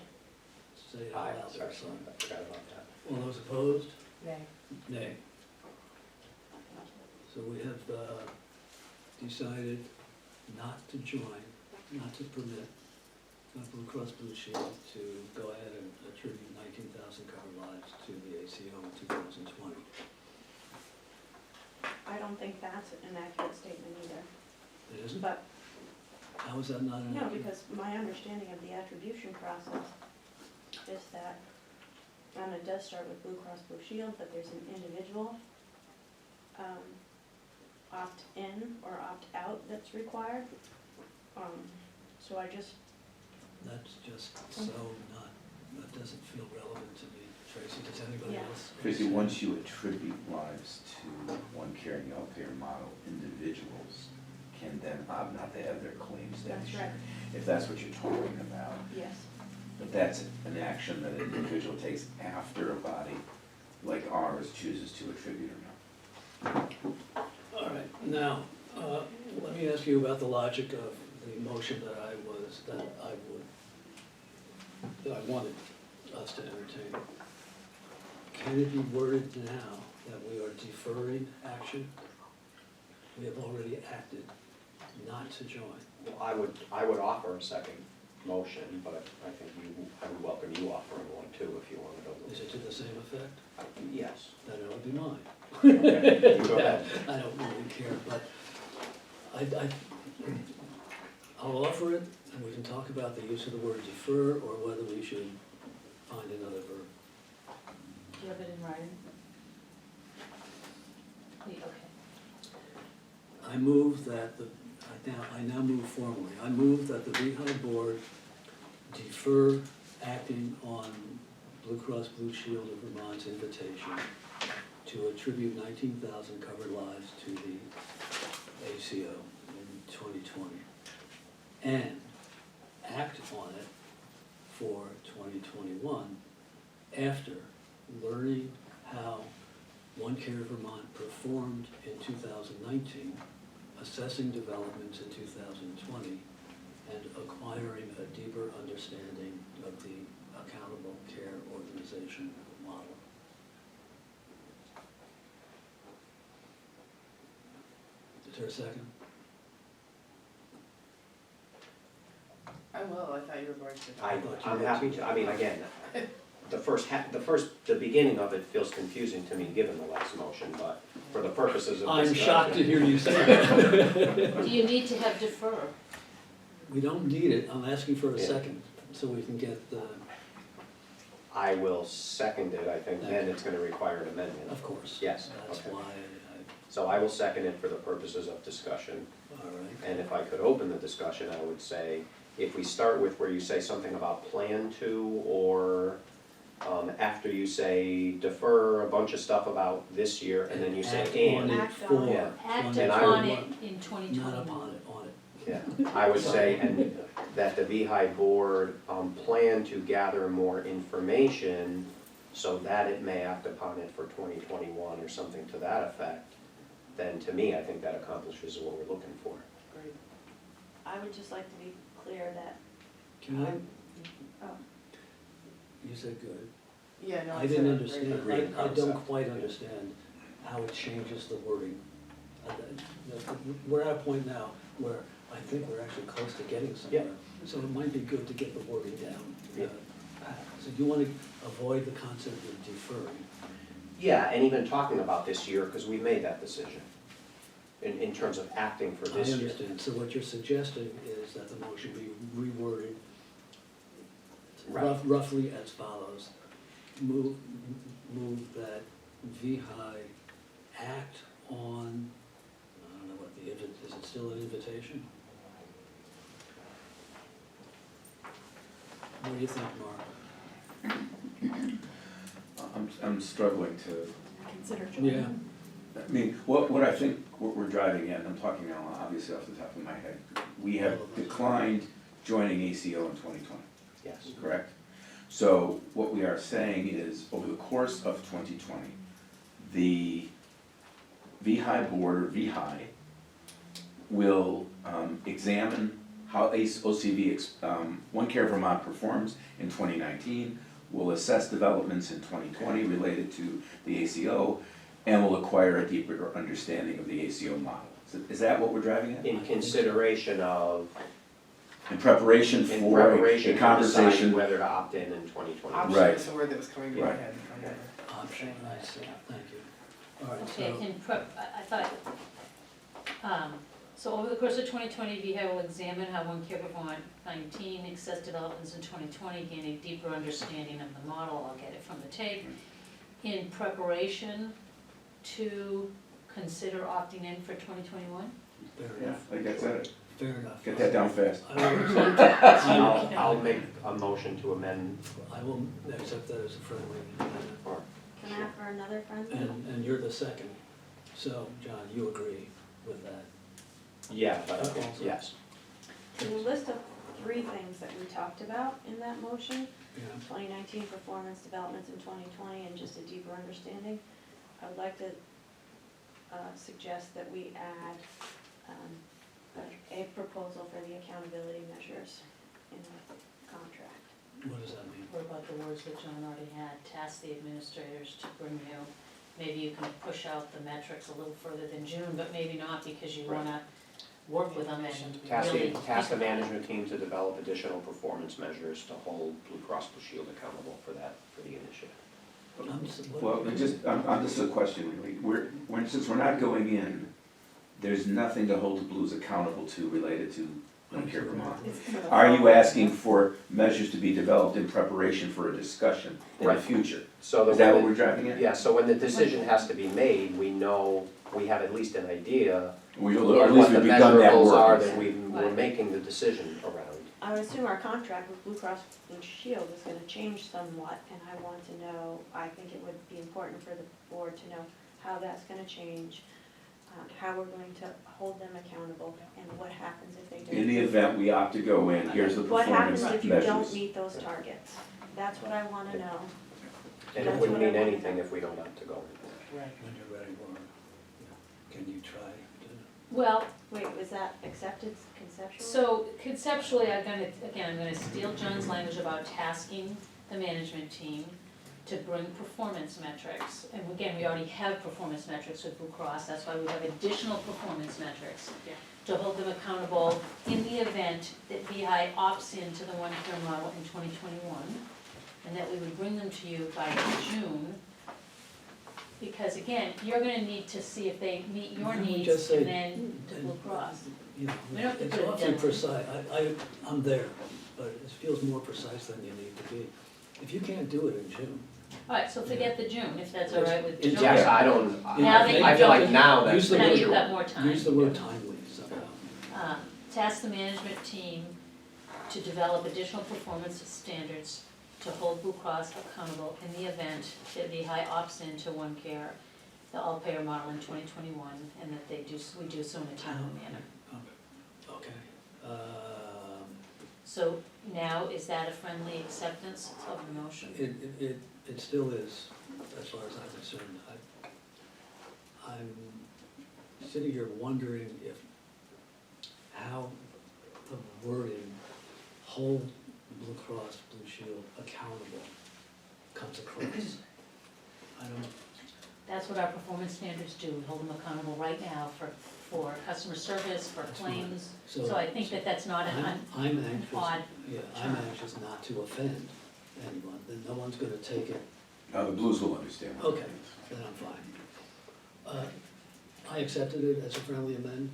[SPEAKER 2] Say it
[SPEAKER 1] Aye,
[SPEAKER 2] out loud there,
[SPEAKER 1] sorry,
[SPEAKER 2] son.
[SPEAKER 1] I forgot about that.
[SPEAKER 2] All those opposed?
[SPEAKER 4] Nay.
[SPEAKER 2] Nay. So we have decided not to join, not to permit Blue Cross Blue Shield to go ahead and attribute 19,000 covered lives to the ACO in 2020.
[SPEAKER 3] I don't think that's an accurate statement either.
[SPEAKER 2] It isn't?
[SPEAKER 3] But,
[SPEAKER 2] How is that not an
[SPEAKER 3] no,
[SPEAKER 2] accurate?
[SPEAKER 3] because my understanding of the attribution process is that, and it does start with Blue Cross Blue Shield, but there's an individual opt-in or opt-out that's required. So I just,
[SPEAKER 2] That's just so not, that doesn't feel relevant to me. Tracy, does anybody
[SPEAKER 3] Yeah.
[SPEAKER 2] else?
[SPEAKER 8] Tracy, once you attribute lives to one carrying out their model, individuals can then opt not to have their claims then.
[SPEAKER 3] That's right.
[SPEAKER 8] If that's what you're talking about.
[SPEAKER 3] yes,
[SPEAKER 8] But that's an action that an individual takes after a body like ours chooses to attribute or not.
[SPEAKER 2] All right, now, let me ask you about the logic of the motion that I wanted us to entertain. Can it be worded now that we are deferring action? We have already acted not to join.
[SPEAKER 1] Well, I would offer a second motion, but I think I would welcome you offering one too if you wanted to.
[SPEAKER 2] Is it to the same effect?
[SPEAKER 1] Yes.
[SPEAKER 2] Then it would be mine.
[SPEAKER 1] Okay, you go ahead.
[SPEAKER 2] I don't really care, but I'll offer it, and we can talk about the use of the word defer, or whether we should find another verb.
[SPEAKER 5] Do you have it in writing? Okay.
[SPEAKER 2] I move that I now move formally. I move that the VEHI board defer acting on Blue Cross Blue Shield of Vermont's invitation to attribute 19,000 covered lives to the ACO in 2020. And act on it for 2021 after learning how One Care Vermont performed in 2019, assessing developments in 2020, and acquiring a deeper understanding of the accountable care organization model. Is there a second?
[SPEAKER 4] I will, I thought you were going to.
[SPEAKER 1] I'm happy to, I mean, again, the beginning of it feels confusing to me, given the last motion, but for the purposes of
[SPEAKER 2] I'm
[SPEAKER 1] discussion.
[SPEAKER 2] shocked to hear you say that.
[SPEAKER 5] Do you need to have defer?
[SPEAKER 2] We don't need it, I'm asking for a
[SPEAKER 1] Yeah.
[SPEAKER 2] second, so we can get the,
[SPEAKER 1] I will second it, I think then it's gonna require an amendment.
[SPEAKER 2] of course.
[SPEAKER 1] Yes,
[SPEAKER 2] That's
[SPEAKER 1] okay.
[SPEAKER 2] why
[SPEAKER 1] So I will second it for the purposes of discussion.
[SPEAKER 2] all right.
[SPEAKER 1] And if I could open the discussion, I would say, if we start with where you say something about plan to, or after you say defer a bunch of stuff about this year, and then you say
[SPEAKER 2] Act
[SPEAKER 1] and.
[SPEAKER 2] on it
[SPEAKER 3] Act on
[SPEAKER 2] for
[SPEAKER 3] it.
[SPEAKER 1] Yeah.
[SPEAKER 5] Act
[SPEAKER 1] And I
[SPEAKER 5] upon
[SPEAKER 1] would
[SPEAKER 5] it in 2021.
[SPEAKER 2] Not upon it, on it.
[SPEAKER 1] Yeah, I would say, and that the VEHI board plan to gather more information so that it may act upon it for 2021 or something to that effect, then to me, I think that accomplishes what we're looking for.
[SPEAKER 4] Great.
[SPEAKER 3] I would just like to be clear that,
[SPEAKER 2] Can I,
[SPEAKER 3] oh,
[SPEAKER 2] you said good.
[SPEAKER 4] Yeah, no,
[SPEAKER 2] I
[SPEAKER 4] it's
[SPEAKER 2] didn't
[SPEAKER 4] a
[SPEAKER 2] understand,
[SPEAKER 4] great-
[SPEAKER 1] Agreed
[SPEAKER 2] I don't
[SPEAKER 1] concept.
[SPEAKER 2] quite understand how it changes the wording. We're at a point now where I think we're actually close to getting somewhere. So it might be good to get the wording down.
[SPEAKER 1] Yeah.
[SPEAKER 2] So you want to avoid the concept of deferring.
[SPEAKER 1] Yeah, and even talking about this year, because we made that decision, in terms of acting for
[SPEAKER 2] I
[SPEAKER 1] this year.
[SPEAKER 2] understand, so what you're suggesting is that the motion be reworded
[SPEAKER 1] Right.
[SPEAKER 2] roughly as follows. Move that VEHI act on, I don't know what the, is it still an invitation? What do you think, Mark?
[SPEAKER 8] I'm struggling to,
[SPEAKER 6] Consider
[SPEAKER 2] Yeah,
[SPEAKER 6] joining.
[SPEAKER 8] I mean, what I think we're driving at, and I'm talking now obviously off the top of my head, we have declined joining ACO in 2020,
[SPEAKER 1] Yes.
[SPEAKER 8] correct? So what we are saying is, over the course of 2020, the VEHI board, or VEHI, will examine how OCV, One Care Vermont performs in 2019, will assess developments in 2020 related to the ACO, and will acquire a deeper understanding of the ACO model. Is that what we're driving at?
[SPEAKER 1] In consideration of,
[SPEAKER 8] In preparation
[SPEAKER 1] in
[SPEAKER 8] for
[SPEAKER 1] preparation
[SPEAKER 8] a
[SPEAKER 1] for
[SPEAKER 8] conversation.
[SPEAKER 1] deciding whether to opt in 2020.
[SPEAKER 4] Option
[SPEAKER 8] Right.
[SPEAKER 4] is the word that was coming to my
[SPEAKER 8] Right.
[SPEAKER 4] head. I never-
[SPEAKER 2] option, I see, thank you. All right,
[SPEAKER 5] Okay,
[SPEAKER 2] so,
[SPEAKER 5] in I thought, so over the course of 2020, VEHI will examine how One Care Vermont 19 access developments in 2020, gain a deeper understanding of the model, I'll get it from the tape, in preparation to consider opting in for 2021?
[SPEAKER 2] fair
[SPEAKER 8] Yeah,
[SPEAKER 2] enough,
[SPEAKER 8] I think that's it.
[SPEAKER 2] fair enough.
[SPEAKER 8] Get that down fast.
[SPEAKER 1] I'll make a motion to amend,
[SPEAKER 2] I will accept that as a friendly amendment.
[SPEAKER 1] or,
[SPEAKER 3] can I offer another friendly?
[SPEAKER 2] And you're the second, so, John, you agree with that?
[SPEAKER 1] yeah, but,
[SPEAKER 2] Okay.
[SPEAKER 1] yes.
[SPEAKER 3] In the list of 3 things that we talked about in that motion,
[SPEAKER 2] Yeah.
[SPEAKER 3] 2019 performance developments in 2020 and just a deeper understanding, I would like to suggest that we add a proposal for the accountability measures in the contract.
[SPEAKER 2] What does that mean?
[SPEAKER 5] What about the words that John already had, task the administrators to bring you, maybe you can push out the metrics a little further than June, but maybe not because you wanna work with them and
[SPEAKER 1] Task
[SPEAKER 5] really
[SPEAKER 1] the
[SPEAKER 5] think about it.
[SPEAKER 1] management team to develop additional performance measures to hold Blue Cross Blue Shield accountable for that, for the initiative.
[SPEAKER 8] Well, this is a question, really. Since we're not going in, there's nothing to hold the Blues accountable to related to One Care Vermont. Are you asking for measures to be developed in preparation for a discussion in the
[SPEAKER 1] Right.
[SPEAKER 8] future?
[SPEAKER 1] So
[SPEAKER 8] Is that what
[SPEAKER 1] when
[SPEAKER 8] we're driving at?
[SPEAKER 1] yeah, so when the decision has to be made, we know, we have at least an idea
[SPEAKER 8] Or
[SPEAKER 1] of
[SPEAKER 8] at least
[SPEAKER 1] what the
[SPEAKER 8] we've begun that
[SPEAKER 1] measurables are
[SPEAKER 8] work.
[SPEAKER 1] that we're
[SPEAKER 5] Right.
[SPEAKER 1] making the decision around.
[SPEAKER 3] I would assume our contract with Blue Cross Blue Shield is gonna change somewhat, and I want to know, I think it would be important for the board to know how that's gonna change. how we're going to hold them accountable, and what happens if they don't.
[SPEAKER 8] In the event we opt to go in, here's the
[SPEAKER 3] What
[SPEAKER 8] performance
[SPEAKER 3] happens
[SPEAKER 8] measures.
[SPEAKER 3] if you don't meet those targets? That's what I wanna know.
[SPEAKER 1] And it
[SPEAKER 3] That's
[SPEAKER 1] wouldn't
[SPEAKER 3] what I
[SPEAKER 1] mean
[SPEAKER 3] wanna
[SPEAKER 1] anything
[SPEAKER 3] know.
[SPEAKER 1] if we don't have to go.
[SPEAKER 4] Right.
[SPEAKER 2] When you're ready, Laura, can you try to?
[SPEAKER 5] Well,
[SPEAKER 3] Wait, was that accepted conceptually?
[SPEAKER 5] so conceptually, I'm gonna steal John's language about tasking the management team to bring performance metrics. And again, we already have performance metrics with Blue Cross, that's why we have additional performance metrics.
[SPEAKER 4] Yeah.
[SPEAKER 5] To hold them accountable in the event that VEHI opts into the one-care model in 2021, and that we would bring them to you by June. Because again, you're gonna need to see if they meet your
[SPEAKER 2] Why don't we
[SPEAKER 5] needs
[SPEAKER 2] just say-
[SPEAKER 5] and then to Blue Cross.
[SPEAKER 2] You know,
[SPEAKER 5] We don't have to
[SPEAKER 2] it's
[SPEAKER 5] put a
[SPEAKER 2] awfully
[SPEAKER 5] deadline.
[SPEAKER 2] precise, I'm there, but it feels more precise than you need to be. If you can't do it in June.
[SPEAKER 5] Alright, so forget the June, if that's all right with
[SPEAKER 2] It's-
[SPEAKER 5] John.
[SPEAKER 1] Yes, I don't,
[SPEAKER 5] Now that
[SPEAKER 1] I feel like now that's.
[SPEAKER 2] Use the
[SPEAKER 5] Now
[SPEAKER 2] word-
[SPEAKER 5] you've got more time.
[SPEAKER 2] Use the word timely somehow.
[SPEAKER 5] Task the management team to develop additional performance standards to hold Blue Cross accountable in the event that VEHI opts into OneCare, the all-payer model in 2021, and that we do so in a timely manner.
[SPEAKER 2] Okay.
[SPEAKER 5] So now, is that a friendly acceptance of the motion?
[SPEAKER 2] It still is, as far as I'm concerned. I'm sitting here wondering if, how the wording, hold Blue Cross Blue Shield accountable comes across. I don't,
[SPEAKER 5] That's what our performance standards do, we hold them accountable right now for customer service, for
[SPEAKER 2] That's fine.
[SPEAKER 5] claims. So I think that that's not an
[SPEAKER 2] I'm anxious,
[SPEAKER 5] odd
[SPEAKER 2] yeah, I'm
[SPEAKER 5] term.
[SPEAKER 2] anxious not to offend anyone, then no one's gonna take it.
[SPEAKER 8] The Blues will understand. what it
[SPEAKER 2] Okay.
[SPEAKER 8] means.
[SPEAKER 2] Then I'm fine. I accepted it as a friendly amendment.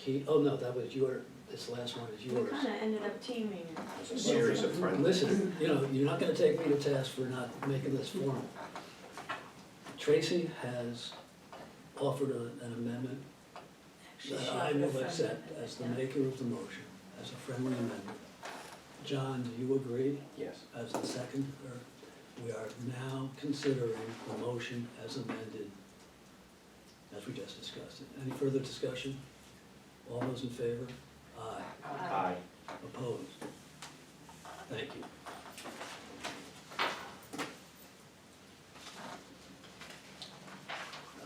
[SPEAKER 2] No, that was this last one is
[SPEAKER 3] We
[SPEAKER 2] yours.
[SPEAKER 3] kinda ended up teaming.
[SPEAKER 1] It's a series of friendly.
[SPEAKER 2] Listen, you're not gonna take me to task for not making this formal. Tracy has offered an amendment that I will accept as the maker of the motion, as a friendly amendment. John, do you agree
[SPEAKER 1] Yes.
[SPEAKER 2] as the second, or we are now considering the motion as amended, as we just discussed it. Any further discussion? All those in favor? Aye.
[SPEAKER 1] Aye.
[SPEAKER 2] Opposed? Thank you.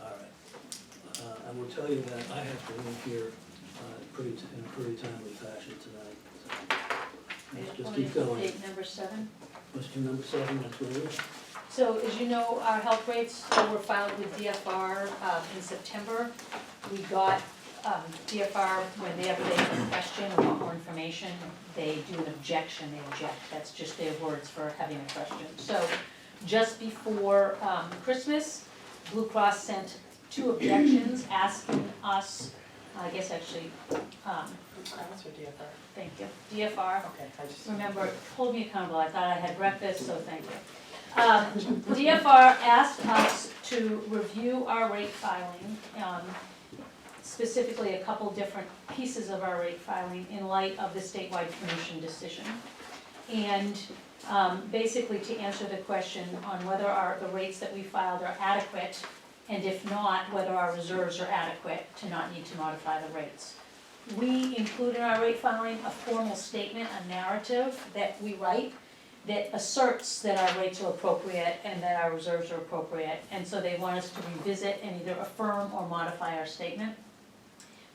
[SPEAKER 2] All right. I will tell you that I have to leave here in a pretty timely fashion tonight. So let's just keep going.
[SPEAKER 5] Date number 7.
[SPEAKER 2] Let's do number 7, that's where it is.
[SPEAKER 5] So as you know, our health rates were filed with DFR in September. We got DFR, whenever they have a question or want more information, they do an objection, they object. That's just their words for having a question. So just before Christmas, Blue Cross sent 2 objections asking us, I guess actually,
[SPEAKER 4] Blue Cross or DFR?
[SPEAKER 5] thank you, DFR.
[SPEAKER 4] Okay, I just.
[SPEAKER 5] Remember, hold me accountable, I thought I had breakfast, so thank you. DFR asked us to review our rate filing, specifically a couple different pieces of our rate filing in light of the statewide commission decision. And basically to answer the question on whether the rates that we filed are adequate, and if not, whether our reserves are adequate to not need to modify the rates. We include in our rate filing a formal statement, a narrative that we write that asserts that our rates are appropriate and that our reserves are appropriate. And so they want us to revisit and either affirm or modify our statement.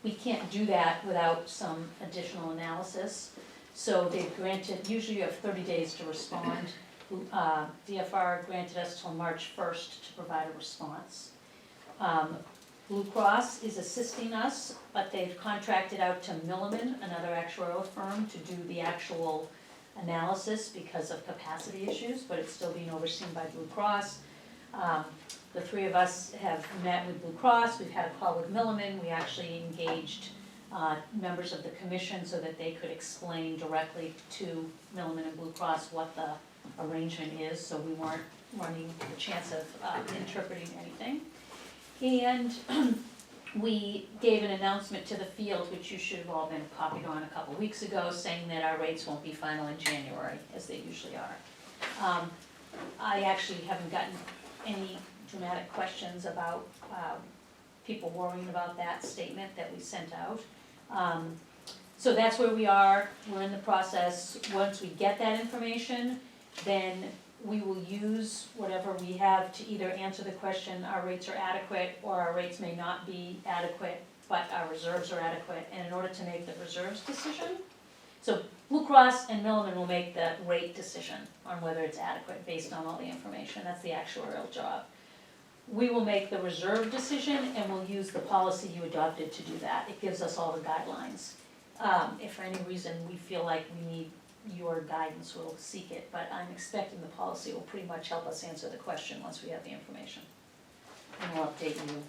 [SPEAKER 5] We can't do that without some additional analysis. So they've granted, usually you have 30 days to respond. DFR granted us till March 1st to provide a response. Blue Cross is assisting us, but they've contracted out to Milliman, another actuarial firm, to do the actual analysis because of capacity issues, but it's still being overseen by Blue Cross. The 3 of us have met with Blue Cross, we've had a call with Milliman, we actually engaged members of the commission so that they could explain directly to Milliman and Blue Cross what the arrangement is, so we weren't running the chance of interpreting anything. And we gave an announcement to the field, which you should have all been copied on a couple weeks ago, saying that our rates won't be final in January, as they usually are. I actually haven't gotten any dramatic questions about people worrying about that statement that we sent out. So that's where we are, we're in the process. Once we get that information, then we will use whatever we have to either answer the question, our rates are adequate, or our rates may not be adequate, but our reserves are adequate, and in order to make the reserves decision, so Blue Cross and Milliman will make the rate decision on whether it's adequate based on all the information, that's the actuarial job. We will make the reserve decision, and we'll use the policy you adopted to do that, it gives us all the guidelines. If for any reason we feel like we need your guidance, we'll seek it, but I'm expecting the policy will pretty much help us answer the question once we have the information. And we'll update you.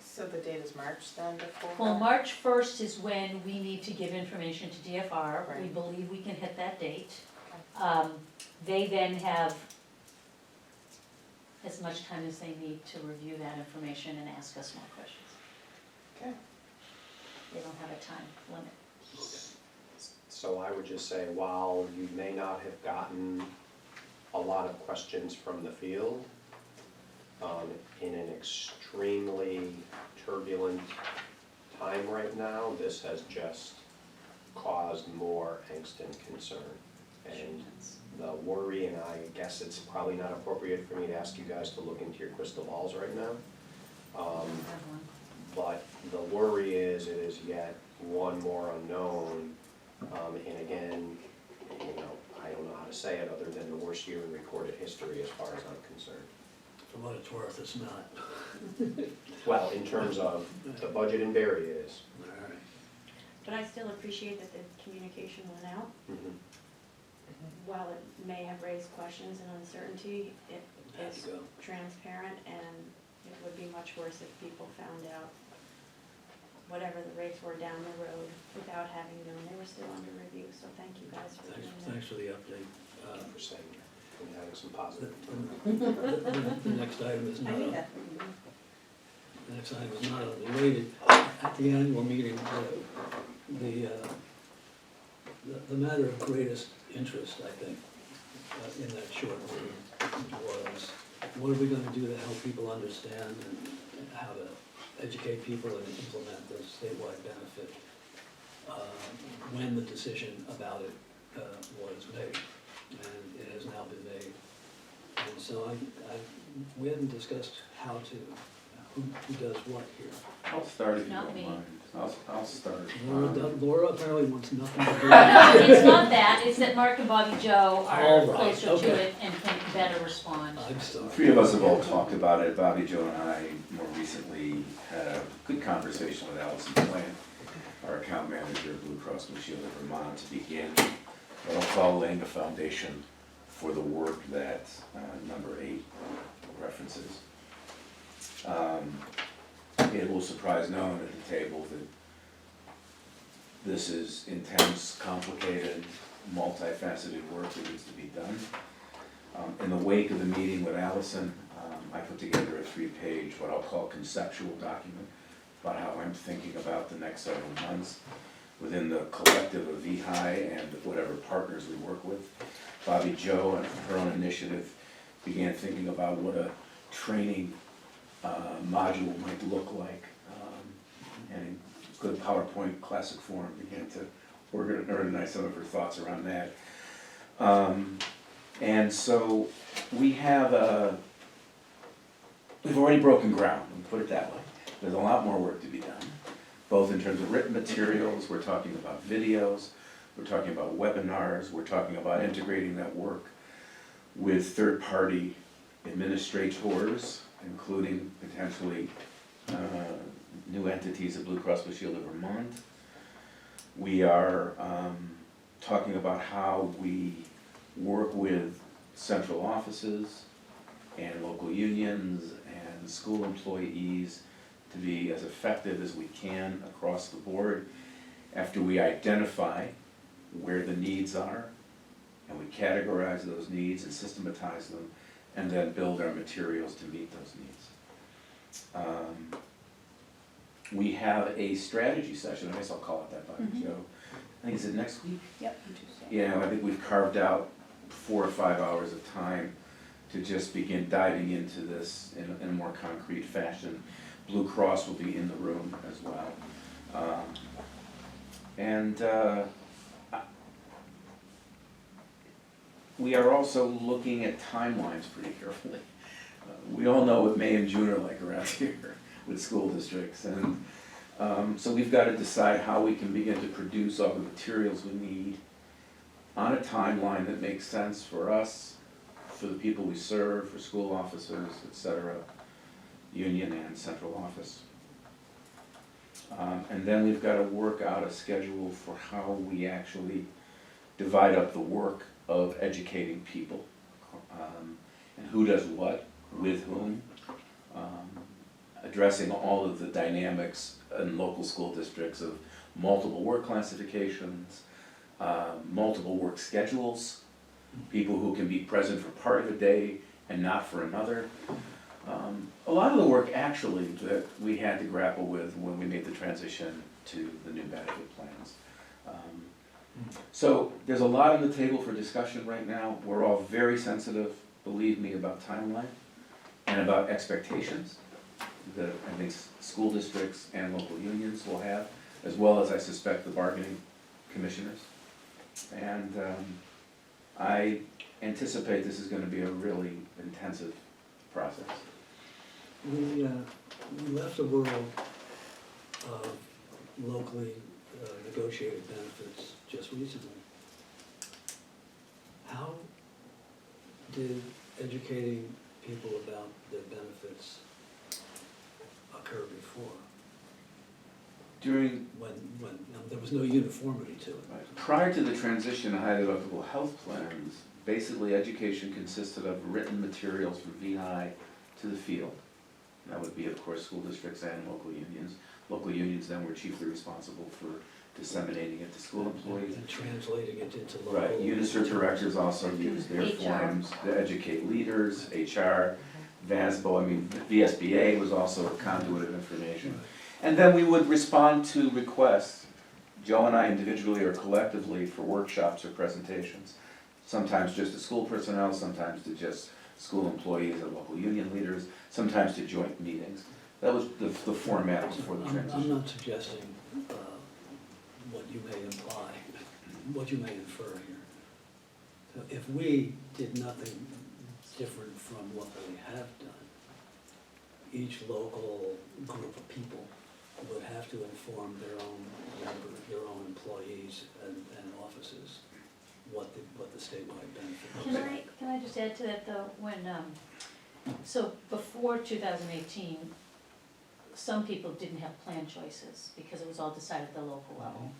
[SPEAKER 4] So the date is March then before?
[SPEAKER 5] Well, March 1st is when we need to give information to DFR, we
[SPEAKER 4] Right.
[SPEAKER 5] believe we can hit that date. They then have as much time as they need to review that information and ask us more questions.
[SPEAKER 4] Okay.
[SPEAKER 5] They don't have a time limit.
[SPEAKER 1] So I would just say, while you may not have gotten a lot of questions from the field, in an extremely turbulent time right now, this has just caused more angst and concern. And the worry, and I guess it's probably not appropriate for me to ask you guys to look into your crystal balls right now. But the worry is, it is yet one more unknown. And again, you know, I don't know how to say it other than the worst year in recorded history as far as I'm concerned.
[SPEAKER 2] For what it's worth, it's not.
[SPEAKER 1] Well, in terms of the budget and Barry it is.
[SPEAKER 2] All right.
[SPEAKER 3] But I still appreciate that the communication went out.
[SPEAKER 1] Mhm.
[SPEAKER 3] While it may have raised questions and uncertainty, it
[SPEAKER 2] Had
[SPEAKER 3] is
[SPEAKER 2] to go.
[SPEAKER 3] transparent, and it would be much worse if people found out whatever the rates were down the road without having known they were still under review, so thank you guys for doing that.
[SPEAKER 2] Thanks for the update.
[SPEAKER 1] Thank you for saying that, and having some positive.
[SPEAKER 2] The next item is
[SPEAKER 3] I
[SPEAKER 2] not,
[SPEAKER 3] knew that.
[SPEAKER 2] the next item is not unrelated. At the annual meeting, the matter of greatest interest, I think, in that short meeting was, what are we gonna do to help people understand and how to educate people and implement the statewide benefit when the decision about it was made, and it has now been made. And so we haven't discussed how to, who does what here.
[SPEAKER 8] I'll start if you
[SPEAKER 5] Not
[SPEAKER 8] don't
[SPEAKER 5] me.
[SPEAKER 8] mind. I'll start.
[SPEAKER 2] Laura apparently wants nothing to do with
[SPEAKER 5] It's not that, it's that Mark and Bobby Joe
[SPEAKER 2] All
[SPEAKER 5] are
[SPEAKER 2] right,
[SPEAKER 5] closer to
[SPEAKER 2] okay.
[SPEAKER 5] it and can better respond.
[SPEAKER 2] I'm
[SPEAKER 8] The
[SPEAKER 2] sorry.
[SPEAKER 8] three of us have all talked about it. Bobby, Joe, and I more recently had a good conversation with Allison Plant, our account manager of Blue Cross Blue Shield of Vermont, to begin what I'll call laying the foundation for the work that number 8 references. It will surprise no one at the table that this is intense, complicated, multifaceted work that needs to be done. In the wake of the meeting with Allison, I put together a 3-page, what I'll call conceptual document about how I'm thinking about the next several months within the collective of VEHI and whatever partners we work with. Bobby Joe, on her own initiative, began thinking about what a training module might look like, and in good PowerPoint classic form began to organize some of her thoughts around that. And so we've already broken ground, let me put it that way. There's a lot more work to be done, both in terms of written materials, we're talking about videos, we're talking about webinars, we're talking about integrating that work with third-party administrators, including potentially new entities of Blue Cross Blue Shield of Vermont. We are talking about how we work with central offices and local unions and school employees to be as effective as we can across the board after we identify where the needs are and we categorize those needs and systematize them and then build our materials to meet those needs. We have a strategy session, I guess I'll call it that, Bobby Joe. I think, is it next week?
[SPEAKER 6] Yep, on Tuesday.
[SPEAKER 8] Yeah, I think we've carved out 4 or 5 hours of time to just begin diving into this in a more concrete fashion. Blue Cross will be in the room as well. And we are also looking at timelines pretty carefully. We all know what May and June are like around here with school districts, and so we've got to decide how we can begin to produce all the materials we need on a timeline that makes sense for us, for the people we serve, for school officers, etc., union and central office. And then we've got to work out a schedule for how we actually divide up the work of educating people, and who does what, with whom, addressing all of the dynamics in local school districts of multiple work classifications, multiple work schedules, people who can be present for part of a day and not for another. A lot of the work actually that we had to grapple with when we made the transition to the new benefit plans. So there's a lot on the table for discussion right now. We're all very sensitive, believe me, about timeline and about expectations that I think school districts and local unions will have, as well as I suspect the bargaining commissioners. And I anticipate this is going to be a really intensive process.
[SPEAKER 2] We left a world of locally negotiated benefits just recently. How did educating people about their benefits occur before? When there was no uniformity to it.
[SPEAKER 8] Right. Prior to the transition to highly deductible health plans, basically education consisted of written materials from VEHI to the field. And that would be, of course, school districts and local unions. Local unions then were chiefly responsible for disseminating it to school employees.
[SPEAKER 2] And translating it into local.
[SPEAKER 8] Right, UNICEF directors also use their
[SPEAKER 5] HR.
[SPEAKER 8] forums to educate leaders, HR, VASBO, I mean, VSBA was also a conduit of information. And then we would respond to requests, Joe and I individually or collectively, for workshops or presentations. Sometimes just to school personnel, sometimes to just school employees and local union leaders, sometimes to joint meetings. That was the format before the
[SPEAKER 2] I'm
[SPEAKER 8] transition.
[SPEAKER 2] not suggesting what you may imply, what you may infer here. So if we did nothing different from what we have done, each local group of people would have to inform their own members, their own employees and offices what the statewide benefit is.
[SPEAKER 5] Can I just add to that though, so before 2018, some people didn't have plan choices because it was all decided at the local level.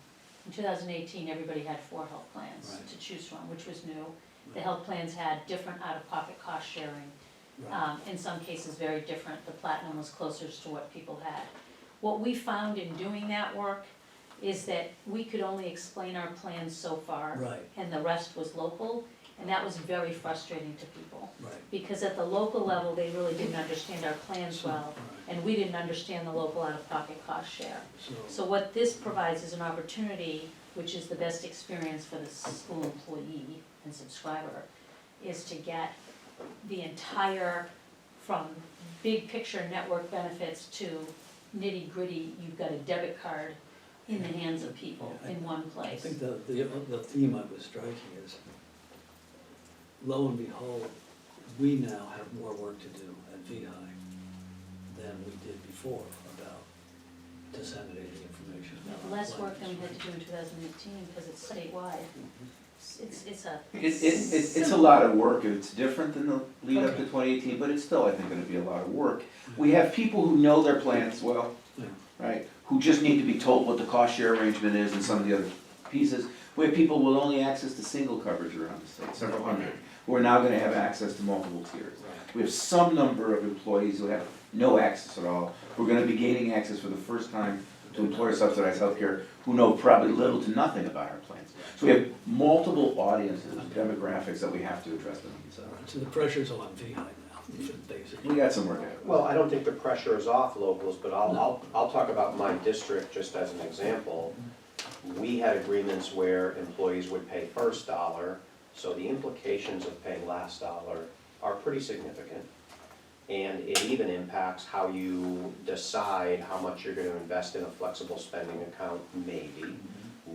[SPEAKER 5] In 2018, everybody had 4 health plans
[SPEAKER 2] Right.
[SPEAKER 5] to choose from, which was new. The health plans had different out-of-pocket cost sharing.
[SPEAKER 2] Right.
[SPEAKER 5] In some cases, very different. The platinum was closest to what people had. What we found in doing that work is that we could only explain our plans so far.
[SPEAKER 2] Right.
[SPEAKER 5] And the rest was local, and that was very frustrating to people.
[SPEAKER 2] Right.
[SPEAKER 5] Because at the local level, they really didn't understand our plans
[SPEAKER 2] So,
[SPEAKER 5] well,
[SPEAKER 2] right.
[SPEAKER 5] and we didn't understand the local out-of-pocket cost share.
[SPEAKER 2] So,
[SPEAKER 5] So what this provides is an opportunity, which is the best experience for the school employee and subscriber, is to get the entire, from big picture network benefits to nitty gritty, you've got a debit card in the hands of people in one
[SPEAKER 2] I
[SPEAKER 5] place.
[SPEAKER 2] think the theme I was striking is, lo and behold, we now have more work to do at VEHI than we did before about disseminating information.
[SPEAKER 5] We have less work than we had to do in 2018 because it's statewide. It's a.
[SPEAKER 8] It's a lot of work, and it's different than the lead up to
[SPEAKER 2] Okay.
[SPEAKER 8] 2018, but it's still, I think, gonna be a lot of work. We have people who know their plans well,
[SPEAKER 2] Yeah.
[SPEAKER 8] right, who just need to be told what the cost share arrangement is and some of the other pieces. We have people with only access to single coverage around the state, several hundred, who are now gonna have access to multiple tiers. We have some number of employees who have no access at all, who are gonna be gaining access for the first time to employer subsidized healthcare, who know probably little to nothing about our plans. So we have multiple audiences, demographics that we have to address the needs of.
[SPEAKER 2] So the pressure's on VEHI now, basically.
[SPEAKER 8] We got some work ahead.
[SPEAKER 1] Well, I don't think the pressure is off locals, but I'll talk about my district just as an example. We had agreements where employees would pay first dollar, so the implications of paying last dollar are pretty significant. And it even impacts how you decide how much you're gonna invest in a flexible spending account, maybe.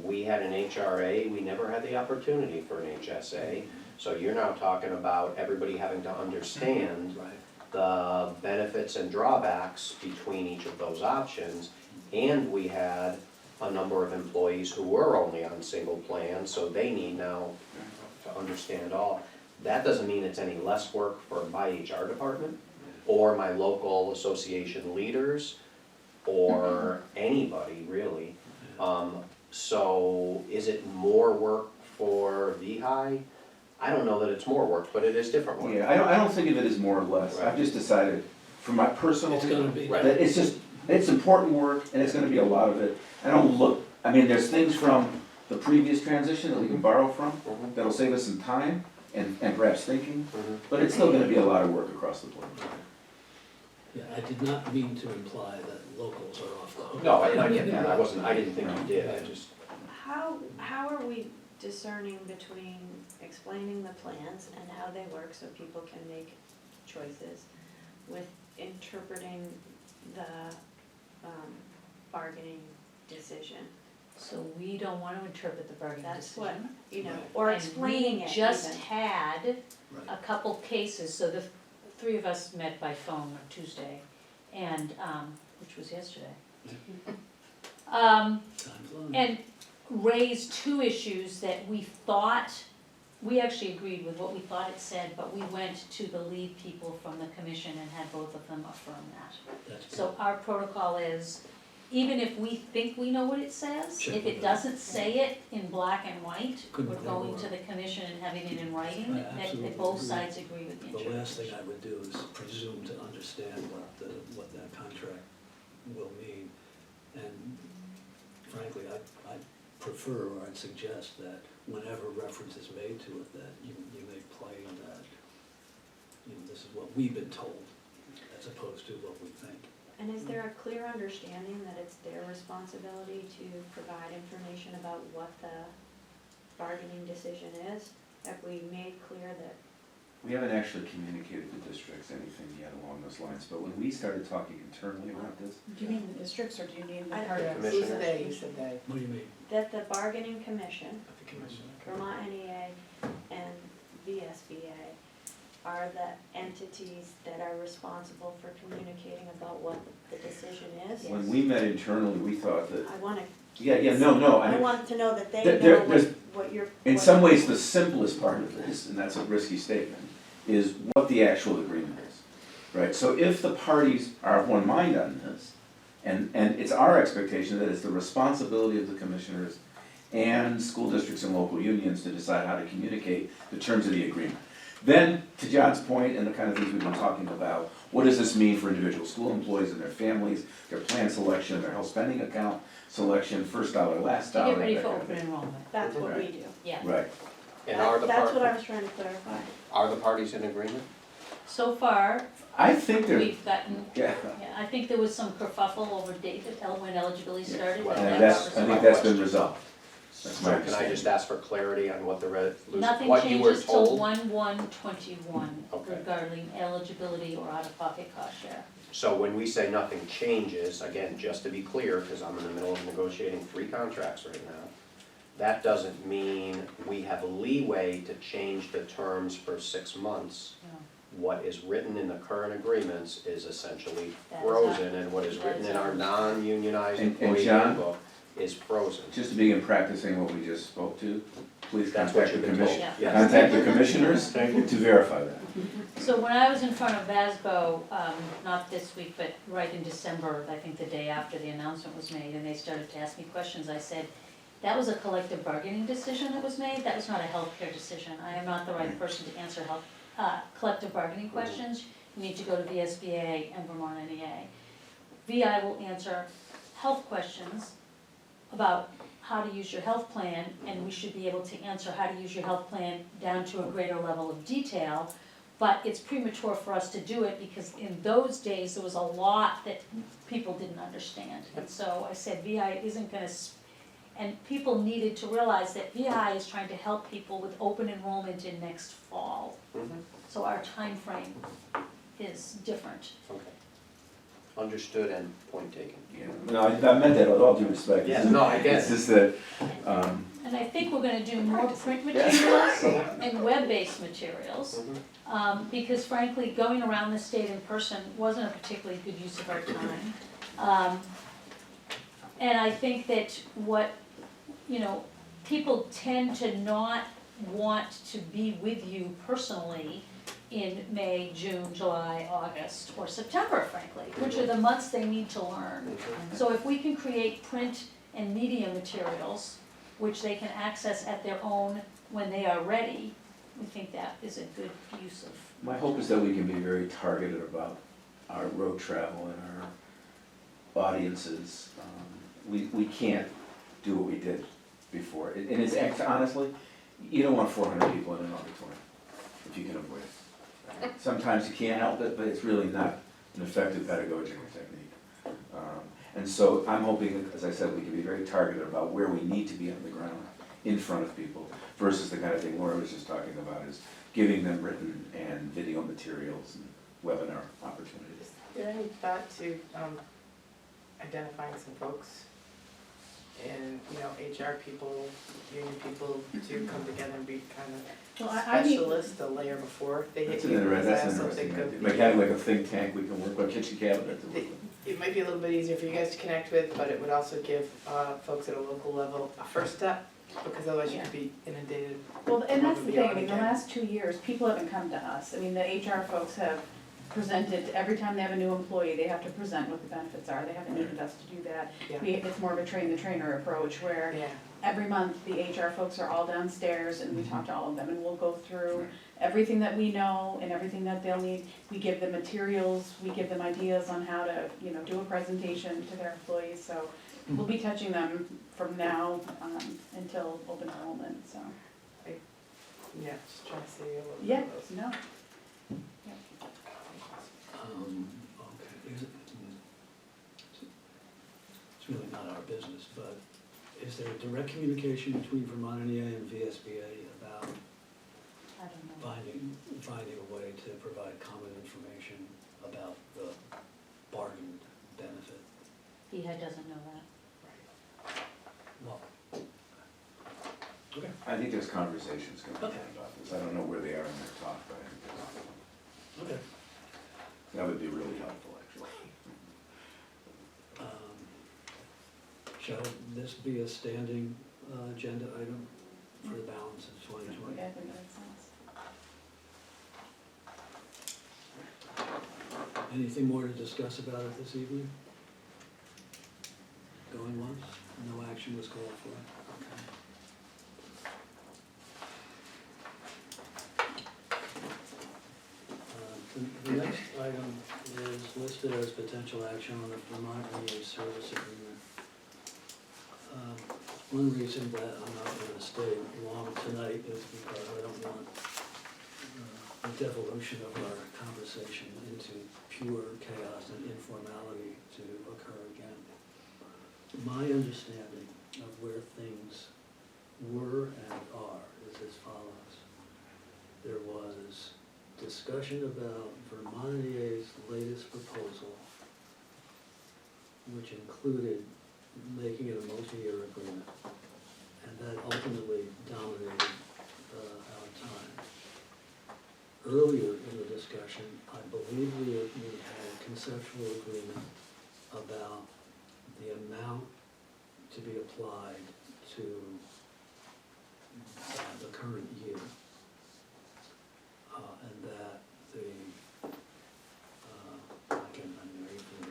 [SPEAKER 1] We had an HRA, we never had the opportunity for an HSA. So you're now talking about everybody having to understand
[SPEAKER 2] Right.
[SPEAKER 1] the benefits and drawbacks between each of those options. And we had a number of employees who were only on single plans, so they need now to understand all. That doesn't mean it's any less work for my HR department, or my local association leaders, or anybody really. So is it more work for VEHI? I don't know that it's more work, but it is different work.
[SPEAKER 8] Yeah, I don't think of it as more or less. I've just decided, for my personal,
[SPEAKER 2] It's gonna be.
[SPEAKER 1] Right.
[SPEAKER 8] that it's just, it's important work, and it's gonna be a lot of it. I don't look, I mean, there's things from the previous transition that we can borrow from,
[SPEAKER 1] Mhm,
[SPEAKER 8] that'll save us some time and perhaps thinking,
[SPEAKER 1] mhm.
[SPEAKER 8] but it's still gonna be a lot of work across the board.
[SPEAKER 2] Yeah, I did not mean to imply that locals are off the hook.
[SPEAKER 1] No, I get that, I didn't think you did, I just,
[SPEAKER 3] How are we discerning between explaining the plans and how they work so people can make choices with interpreting the bargaining decision?
[SPEAKER 5] So we don't want to interpret the bargaining
[SPEAKER 3] That's what,
[SPEAKER 5] decision.
[SPEAKER 3] you know,
[SPEAKER 2] Right.
[SPEAKER 3] or
[SPEAKER 5] And
[SPEAKER 3] explaining it
[SPEAKER 5] we just
[SPEAKER 3] even.
[SPEAKER 5] had
[SPEAKER 2] Right.
[SPEAKER 5] a couple cases, so the three of us met by phone on Tuesday, and, which was yesterday.
[SPEAKER 2] Time flies.
[SPEAKER 5] And raised two issues that we thought, we actually agreed with what we thought it said, but we went to the lead people from the commission and had both of them affirm that.
[SPEAKER 2] That's good.
[SPEAKER 5] So our protocol is, even if we think we know what it says,
[SPEAKER 2] Check
[SPEAKER 5] if
[SPEAKER 2] with
[SPEAKER 5] it
[SPEAKER 2] them.
[SPEAKER 5] doesn't say it in black and white,
[SPEAKER 2] Couldn't
[SPEAKER 5] we're
[SPEAKER 2] agree
[SPEAKER 5] going
[SPEAKER 2] more.
[SPEAKER 5] to the commission and having it in writing,
[SPEAKER 2] I
[SPEAKER 5] that
[SPEAKER 2] absolutely
[SPEAKER 5] both
[SPEAKER 2] agree.
[SPEAKER 5] sides agree with the
[SPEAKER 2] The last thing
[SPEAKER 5] interpretation.
[SPEAKER 2] I would do is presume to understand what that contract will mean. And frankly, I prefer, or I'd suggest that whenever reference is made to it, that you make plain that, you know, this is what we've been told, as opposed to what we think.
[SPEAKER 3] And is there a clear understanding that it's their responsibility to provide information about what the bargaining decision is? Have we made clear that,
[SPEAKER 8] We haven't actually communicated to districts anything yet along those lines, but when we started talking internally about this,
[SPEAKER 6] Do you mean the districts or do you mean the
[SPEAKER 3] I-
[SPEAKER 6] parties?
[SPEAKER 4] Who's
[SPEAKER 1] Commissioner.
[SPEAKER 4] they, you said they,
[SPEAKER 2] What do you mean?
[SPEAKER 3] that the bargaining commission,
[SPEAKER 4] at the commission.
[SPEAKER 3] Vermont NEA and VSBA are the entities that are responsible for communicating about what the decision is?
[SPEAKER 8] when we met internally, we thought that,
[SPEAKER 3] I wanna,
[SPEAKER 8] no, I
[SPEAKER 3] I
[SPEAKER 8] mean,
[SPEAKER 3] want to know that they
[SPEAKER 8] There-
[SPEAKER 3] know
[SPEAKER 8] there's-
[SPEAKER 3] what you're.
[SPEAKER 8] in
[SPEAKER 3] what-
[SPEAKER 8] some ways, the simplest part of this, and that's a risky statement, is what the actual agreement is, right? So if the parties are of one mind on this, and it's our expectation that it's the responsibility of the commissioners and school districts and local unions to decide how to communicate the terms of the agreement. Then, to John's point, and the kind of things we've been talking about, what does this mean for individual school employees and their families, their plan selection, their health spending account selection, first dollar, last
[SPEAKER 5] To
[SPEAKER 8] dollar,
[SPEAKER 5] get ready
[SPEAKER 8] that
[SPEAKER 5] for
[SPEAKER 8] kind of
[SPEAKER 5] open
[SPEAKER 8] thing.
[SPEAKER 5] enrollment,
[SPEAKER 3] That's what we do.
[SPEAKER 5] yeah.
[SPEAKER 8] Right,
[SPEAKER 1] and are the
[SPEAKER 3] That's what I
[SPEAKER 1] par-
[SPEAKER 3] was trying to clarify.
[SPEAKER 1] are the parties in agreement?
[SPEAKER 5] So far,
[SPEAKER 8] I think they're,
[SPEAKER 5] we've gotten,
[SPEAKER 8] yeah,
[SPEAKER 5] yeah, I think there was some kerfuffle over date, when eligibility started.
[SPEAKER 1] Well,
[SPEAKER 5] but
[SPEAKER 8] and
[SPEAKER 5] that
[SPEAKER 8] that's,
[SPEAKER 5] was
[SPEAKER 8] I think
[SPEAKER 5] resolved.
[SPEAKER 8] that's been resolved. That's my
[SPEAKER 1] So can I
[SPEAKER 8] understanding.
[SPEAKER 1] just ask for clarity on what the
[SPEAKER 5] Nothing
[SPEAKER 1] what you were
[SPEAKER 5] changes till
[SPEAKER 1] told?
[SPEAKER 5] 1/1/21
[SPEAKER 1] Okay.
[SPEAKER 5] regarding eligibility or out-of-pocket cost share.
[SPEAKER 1] So when we say nothing changes, again, just to be clear, because I'm in the middle of negotiating 3 contracts right now, that doesn't mean we have leeway to change the terms for 6 months.
[SPEAKER 5] No.
[SPEAKER 1] What is written in the current agreements is essentially
[SPEAKER 5] That is
[SPEAKER 1] frozen, and what is
[SPEAKER 5] that
[SPEAKER 1] written
[SPEAKER 5] is
[SPEAKER 1] in our
[SPEAKER 5] ours.
[SPEAKER 1] non-unionized
[SPEAKER 8] And
[SPEAKER 1] employee
[SPEAKER 8] John?
[SPEAKER 1] handbook is frozen.
[SPEAKER 8] Just to begin practicing what we just spoke to, please
[SPEAKER 1] That's what
[SPEAKER 8] contact the
[SPEAKER 1] you've been told.
[SPEAKER 8] commission,
[SPEAKER 5] Yeah.
[SPEAKER 1] Yes.
[SPEAKER 8] contact the commissioners
[SPEAKER 1] Thank you.
[SPEAKER 8] to verify that.
[SPEAKER 5] So when I was in front of VASBO, not this week, but right in December, I think the day after the announcement was made, and they started to ask me questions, I said, that was a collective bargaining decision that was made, that was not a healthcare decision. I am not the right person to answer collective bargaining questions. You need to go to VSBA and Vermont NEA. VI will answer health questions about how to use your health plan, and we should be able to answer how to use your health plan down to a greater level of detail. But it's premature for us to do it because in those days, there was a lot that people didn't understand. And so I said VI isn't gonna, and people needed to realize that VI is trying to help people with open enrollment in next fall.
[SPEAKER 1] Mhm.
[SPEAKER 5] So our time frame is different.
[SPEAKER 1] Okay. Understood and point taken.
[SPEAKER 8] Yeah, no, I meant that with all due respect.
[SPEAKER 1] Yeah, no, I get
[SPEAKER 8] It's
[SPEAKER 1] it.
[SPEAKER 8] just that,
[SPEAKER 5] And I think we're gonna do more print materials and web-based materials.
[SPEAKER 1] Mhm.
[SPEAKER 5] Because frankly, going around the state in person wasn't a particularly good use of our time. And I think that people tend to not want to be with you personally in May, June, July, August, or September, frankly, which are the months they need to learn. So if we can create print and media materials, which they can access at their own when they are ready, we think that is a good use of.
[SPEAKER 8] my hope is that we can be very targeted about our road travel and our audiences. We can't do what we did before, and it's honestly, you don't want 400 people in an auditorium, if you can avoid it. Sometimes you can't help it, but it's really not an effective pedagogical technique. And so I'm hoping, as I said, we can be very targeted about where we need to be on the ground, in front of people, versus the kind of thing Laura was just talking about, is giving them written and video materials and webinar opportunities.
[SPEAKER 4] Is there any thought to identifying some folks and, HR people, union people to come together and be kind
[SPEAKER 6] Well,
[SPEAKER 4] of
[SPEAKER 6] I mean,
[SPEAKER 4] specialists a layer before they hit
[SPEAKER 8] That's
[SPEAKER 4] you?
[SPEAKER 8] an
[SPEAKER 4] Is that
[SPEAKER 8] interesting
[SPEAKER 4] something
[SPEAKER 8] idea.
[SPEAKER 4] could
[SPEAKER 8] Like
[SPEAKER 4] be-
[SPEAKER 8] having like a think tank, we can work on kitchen cabinet to work with.
[SPEAKER 4] It might be a little bit easier for you guys to connect with, but it would also give folks at a local level a first step, because otherwise you could be inundated.
[SPEAKER 6] well, and that's the thing, I mean, the
[SPEAKER 4] Again.
[SPEAKER 6] last 2 years, people haven't come to us. I mean, the HR folks have presented, every time they have a new employee, they have to present what the benefits are. They haven't needed us to do that.
[SPEAKER 4] Yeah.
[SPEAKER 6] It's more of a train the trainer approach where
[SPEAKER 4] Yeah,
[SPEAKER 6] every month, the HR folks are all downstairs and we talk to all of them and we'll go through everything that we know and everything that they'll need. We give them materials, we give them ideas on how to, do a presentation to their employees, so we'll be touching them from now, until open enrollment, so.
[SPEAKER 4] yeah, just trying to see a little bit
[SPEAKER 6] Yeah,
[SPEAKER 4] of those.
[SPEAKER 6] no,
[SPEAKER 2] Okay, it's really not our business, but is there direct communication between Vermont NEA and VSBA about
[SPEAKER 6] I don't know.
[SPEAKER 2] finding a way to provide common information about the bargain benefit?
[SPEAKER 5] VEHI doesn't know that.
[SPEAKER 2] Well, okay.
[SPEAKER 8] I think there's conversations going on
[SPEAKER 2] Okay.
[SPEAKER 8] about this. I don't know where they are in their talk, but I think there's.
[SPEAKER 2] Okay.
[SPEAKER 8] That would be really helpful, actually.
[SPEAKER 2] Shall this be a standing agenda item for the balance of 2020?
[SPEAKER 6] Yeah, I think that makes sense.
[SPEAKER 2] Anything more to discuss about it this evening? Going once? No action was called for? Okay. The next item is listed as potential action on the Vermont NEA service agreement. One reason that I'm not gonna stay long tonight is because I don't want the devolution of our conversation into pure chaos and informality to occur again. My understanding of where things were and are is as follows. There was discussion about Vermont NEA's latest proposal, which included making it a multi-year agreement, and that ultimately dominated our time. Earlier in the discussion, I believe we had conceptual agreement about the amount to be applied to the current year. And that I can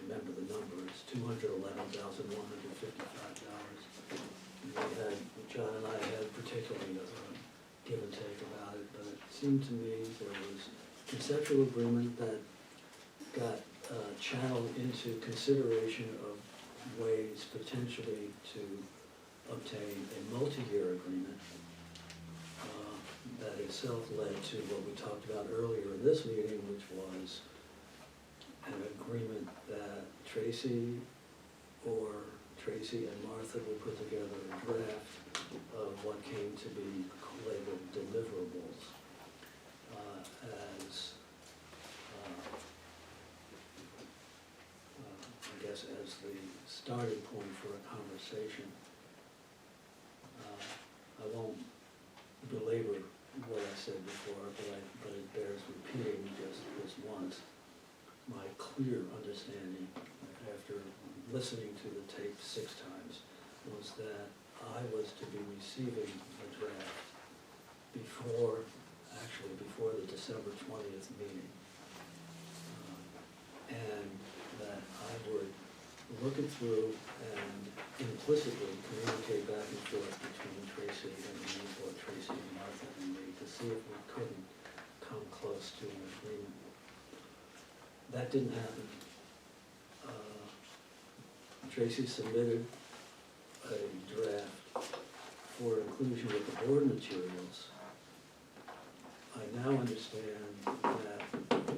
[SPEAKER 2] remember the numbers, $211,155. We had, John and I had particularly a give and take about it, but it seemed to me there was conceptual agreement that got channeled into consideration of ways potentially to obtain a multi-year agreement. That itself led to what we talked about earlier in this meeting, which was an agreement that Tracy and Martha will put together a draft of what came to be labeled deliverables as was the starting point for a conversation. I won't belabor what I said before, but it bears repeating just once. My clear understanding, after listening to the tape 6 times, was that I was to be receiving the draft before the December 20th meeting. And that I would look it through and implicitly communicate back and forth between Tracy and me, or Tracy and Martha and me, to see if we couldn't come close to an agreement. That didn't happen. Tracy submitted a draft for inclusion with the board materials. I now understand that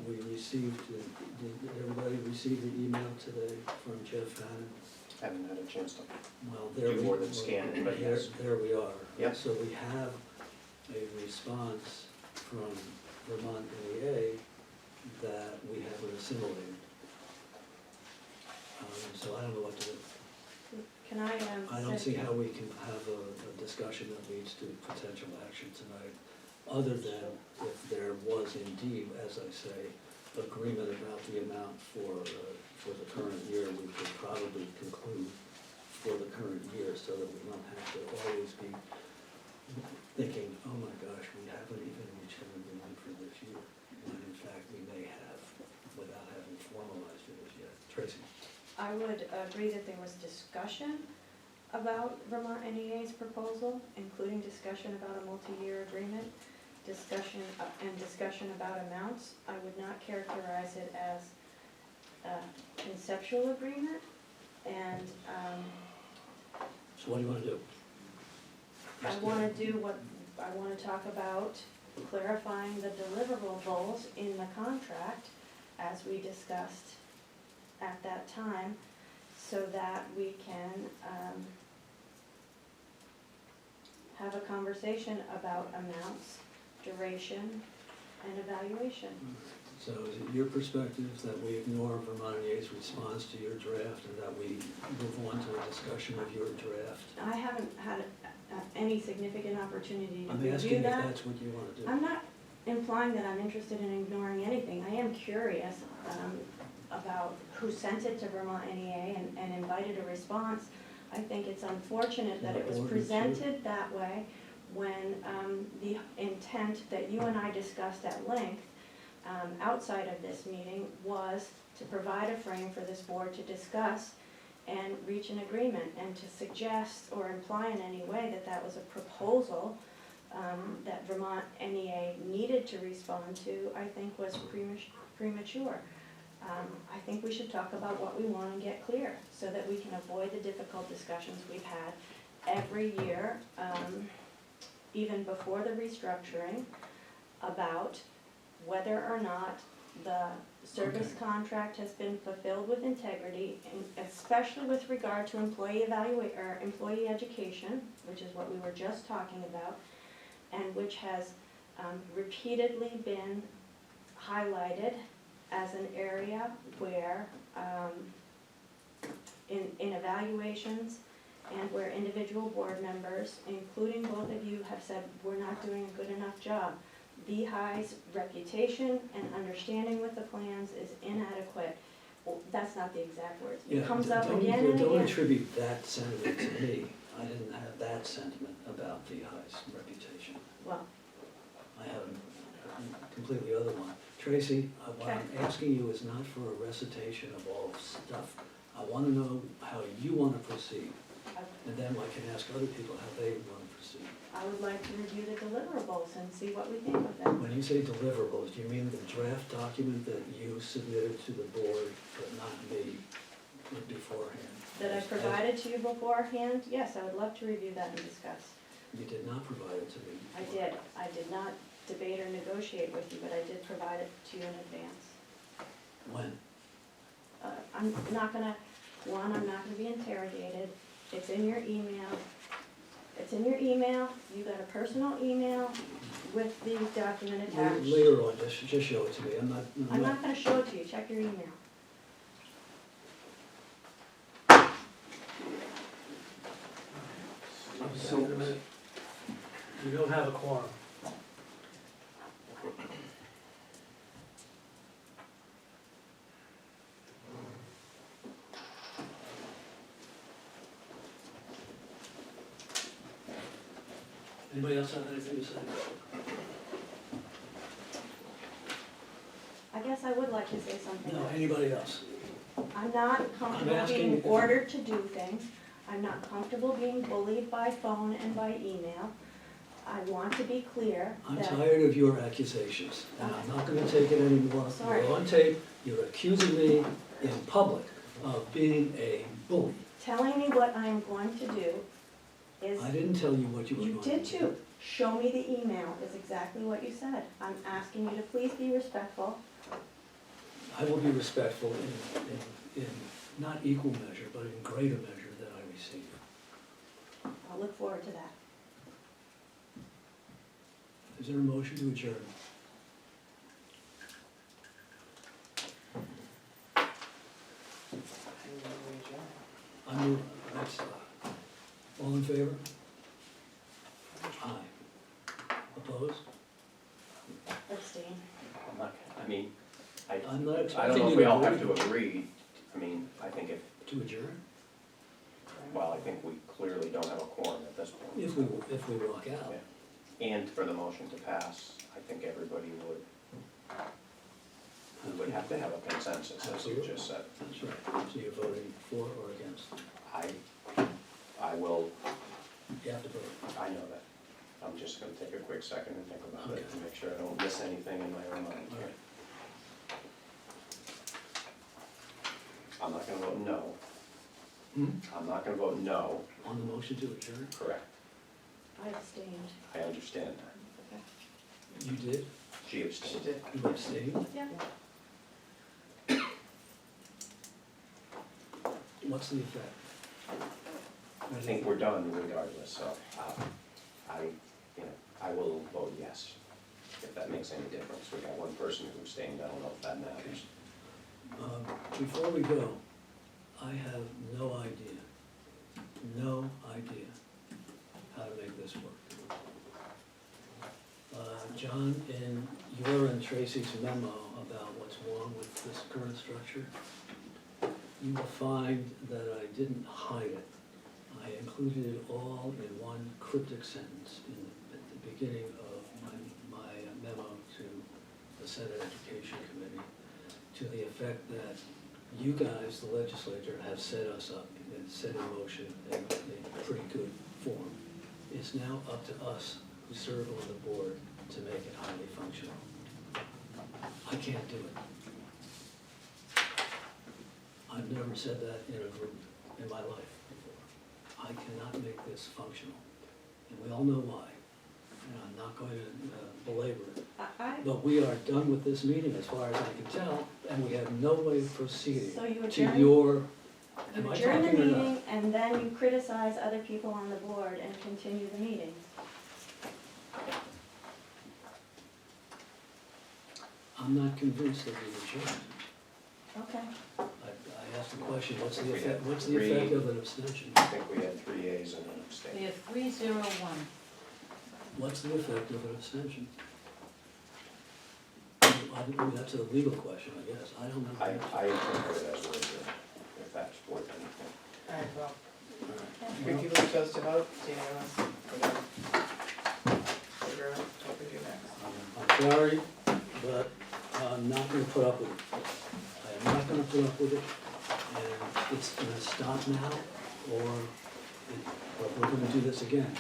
[SPEAKER 2] we received, did everybody receive the email today from Jeff Fannin?
[SPEAKER 1] Haven't had a chance to
[SPEAKER 2] Well, there
[SPEAKER 1] do more than scan it, but yes.
[SPEAKER 2] There we are.
[SPEAKER 1] Yep.
[SPEAKER 2] So we have a response from Vermont NEA that we haven't assimilated. So I don't know what to do.
[SPEAKER 3] Can I,
[SPEAKER 2] I don't
[SPEAKER 3] say-
[SPEAKER 2] see how we can have a discussion that leads to potential action tonight, other than if there was indeed, as I say, agreement about the amount for the current year, we could probably conclude for the current year, so that we don't have to always be thinking, oh my gosh, we haven't even reached an agreement for this year, when in fact we may have, without having formalized it as yet. Tracy?
[SPEAKER 3] I would agree that there was discussion about Vermont NEA's proposal, including discussion about a multi-year agreement, discussion about amounts. I would not characterize it as a conceptual agreement, and
[SPEAKER 2] So what do you want to do?
[SPEAKER 3] I want to talk about clarifying the deliverables in the contract, as we discussed at that time, so that we can have a conversation about amounts, duration, and evaluation.
[SPEAKER 2] So is it your perspective that we ignore Vermont NEA's response to your draft and that we move on to a discussion of your draft?
[SPEAKER 3] I haven't had any significant opportunity to
[SPEAKER 2] I'm
[SPEAKER 3] review
[SPEAKER 2] asking if
[SPEAKER 3] that.
[SPEAKER 2] that's what you want to do.
[SPEAKER 3] I'm not implying that I'm interested in ignoring anything. I am curious about who sent it to Vermont NEA and invited a response. I think it's unfortunate that it was presented that way when the intent that you and I discussed at length outside of this meeting was to provide a frame for this board to discuss and reach an agreement, and to suggest or imply in any way that that was a proposal that Vermont NEA needed to respond to, I think was premature. I think we should talk about what we want and get clear, so that we can avoid the difficult discussions we've had every year, even before the restructuring, about whether or not the service
[SPEAKER 2] Okay.
[SPEAKER 3] contract has been fulfilled with integrity, and especially with regard to employee education, which is what we were just talking about, and which has repeatedly been highlighted as an area where, in evaluations, and where individual board members, including both of you, have said, we're not doing a good enough job. VEHI's reputation and understanding with the plans is inadequate. Well, that's not the exact words. It
[SPEAKER 2] Yeah,
[SPEAKER 3] comes up
[SPEAKER 2] don't-
[SPEAKER 3] again and
[SPEAKER 2] Don't
[SPEAKER 3] again.
[SPEAKER 2] attribute that sentiment to me. I didn't have that sentiment about VEHI's reputation.
[SPEAKER 3] Well,
[SPEAKER 2] I have a completely other one. Tracy, what I'm asking you is not for a recitation of all stuff. I want to know how you want to proceed, and then I can ask other people how they want to proceed.
[SPEAKER 3] I would like to review the deliverables and see what we think of them.
[SPEAKER 2] When you say deliverables, do you mean the draft document that you submitted to the board, but not me, beforehand?
[SPEAKER 3] That I provided to you beforehand, yes, I would love to review that and discuss.
[SPEAKER 2] You did not provide it to me.
[SPEAKER 3] I did not debate or negotiate with you, but I did provide it to you in advance.
[SPEAKER 2] When?
[SPEAKER 3] I'm not gonna be interrogated. It's in your email. You got a personal email with the document attached.
[SPEAKER 2] Later on, just show it to me.
[SPEAKER 3] I'm not gonna show it to you, check your email.
[SPEAKER 2] So, we don't have a quorum. Anybody else have anything to say?
[SPEAKER 3] I guess I would like to say something.
[SPEAKER 2] No, anybody else?
[SPEAKER 3] I'm not comfortable
[SPEAKER 2] asking
[SPEAKER 3] being
[SPEAKER 2] if-
[SPEAKER 3] ordered to do things. I'm not comfortable being bullied by phone and by email. I want to be clear
[SPEAKER 2] I'm
[SPEAKER 3] that,
[SPEAKER 2] tired of your accusations, and I'm not gonna take it anymore.
[SPEAKER 3] Sorry.
[SPEAKER 2] You're on tape, you're accusing me in public of being a bully.
[SPEAKER 3] telling me what I'm going to do is,
[SPEAKER 2] I didn't tell you what you were
[SPEAKER 3] you
[SPEAKER 2] going to
[SPEAKER 3] did
[SPEAKER 2] do.
[SPEAKER 3] too. Show me the email is exactly what you said. I'm asking you to please be respectful.
[SPEAKER 2] I will be respectful in not equal measure, but in greater measure that I receive.
[SPEAKER 3] I'll look forward to that.
[SPEAKER 2] Is there a motion to adjourn? I move, that's, all in favor? Aye. Opposed?
[SPEAKER 3] Abstain.
[SPEAKER 1] I'm not, I mean,
[SPEAKER 2] I'm not
[SPEAKER 1] I don't
[SPEAKER 2] expecting
[SPEAKER 1] know
[SPEAKER 2] you
[SPEAKER 1] if we all
[SPEAKER 2] to
[SPEAKER 1] have to
[SPEAKER 2] agree
[SPEAKER 1] agree. I mean, I think if,
[SPEAKER 2] to adjourn,
[SPEAKER 1] well, I think we clearly don't have a quorum at this point.
[SPEAKER 2] if we walk out.
[SPEAKER 1] And for the motion to pass, I think everybody would have to have a consensus, as you just said.
[SPEAKER 2] That's right, so you're voting for or against?
[SPEAKER 1] I will,
[SPEAKER 2] You have to vote.
[SPEAKER 1] I know that. I'm just gonna take a quick second and think about it
[SPEAKER 2] Okay.
[SPEAKER 1] to make sure I don't miss anything in my own mind
[SPEAKER 2] All
[SPEAKER 1] here.
[SPEAKER 2] right.
[SPEAKER 1] I'm not gonna vote no.
[SPEAKER 2] Hmm?
[SPEAKER 1] I'm not gonna vote no,
[SPEAKER 2] On the motion to adjourn?
[SPEAKER 1] correct.
[SPEAKER 3] I abstained.
[SPEAKER 1] I understand that.
[SPEAKER 2] You did?
[SPEAKER 1] She
[SPEAKER 4] She
[SPEAKER 1] abstained.
[SPEAKER 4] did.
[SPEAKER 2] You abstained?
[SPEAKER 3] Yeah.
[SPEAKER 2] What's the effect?
[SPEAKER 1] I think we're done regardless, so, I will vote yes, if that makes any difference. We got one person who abstained, I don't know if that matters.
[SPEAKER 2] Before we go, I have no idea how to make this work. John, in your and Tracy's memo about what's wrong with this current structure, you will find that I didn't hide it. I included it all in one cryptic sentence at the beginning of my memo to the Senate Education Committee, to the effect that you guys, the legislature, have set us up and set in motion in a pretty good form. It's now up to us who serve on the board to make it highly functional. I can't do it. I've never said that in a group in my life before. I cannot make this functional, and we all know why. And I'm not going to belabor it. But we are done with this meeting as far as I can tell, and we have no way of proceeding
[SPEAKER 3] So you
[SPEAKER 2] to
[SPEAKER 3] adjourn,
[SPEAKER 2] your, am
[SPEAKER 3] you
[SPEAKER 2] I
[SPEAKER 3] adjourn the
[SPEAKER 2] talking or not?
[SPEAKER 3] meeting and then you criticize other people on the board and continue the meeting.
[SPEAKER 2] I'm not convinced that we adjourned.
[SPEAKER 3] Okay.
[SPEAKER 2] I asked the question, what's the
[SPEAKER 1] We
[SPEAKER 2] effect,
[SPEAKER 1] had
[SPEAKER 2] what's the effect
[SPEAKER 1] three-
[SPEAKER 2] of an abstention?
[SPEAKER 1] I think we had 3 yeas and an
[SPEAKER 7] We
[SPEAKER 1] abstain.
[SPEAKER 7] have 301.
[SPEAKER 2] What's the effect of an abstention? That's a legal question, I guess, I don't know.
[SPEAKER 1] I interpret it as word, if that's worth anything.
[SPEAKER 4] All right, well,
[SPEAKER 2] Well,
[SPEAKER 4] three people who chose to vote, it's unanimous. We're done. Figure out what we do next.
[SPEAKER 2] I'm sorry, but I'm not gonna put up with it. I am not gonna put up with it, and it's gonna stop now, but we're gonna do this again.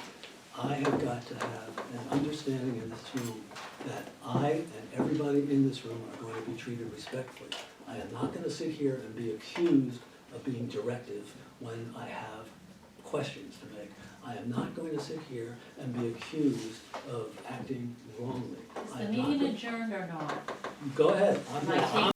[SPEAKER 2] I have got to have an understanding in this room that I and everybody in this room are going to be treated respectfully. I am not gonna sit here and be accused of being directive when I have questions to make. I am not going to sit here and be accused of acting wrongly.
[SPEAKER 7] Is
[SPEAKER 2] I
[SPEAKER 7] the
[SPEAKER 2] am not
[SPEAKER 7] meeting
[SPEAKER 2] go-
[SPEAKER 7] adjourned or not?
[SPEAKER 2] Go ahead.
[SPEAKER 7] Am I taking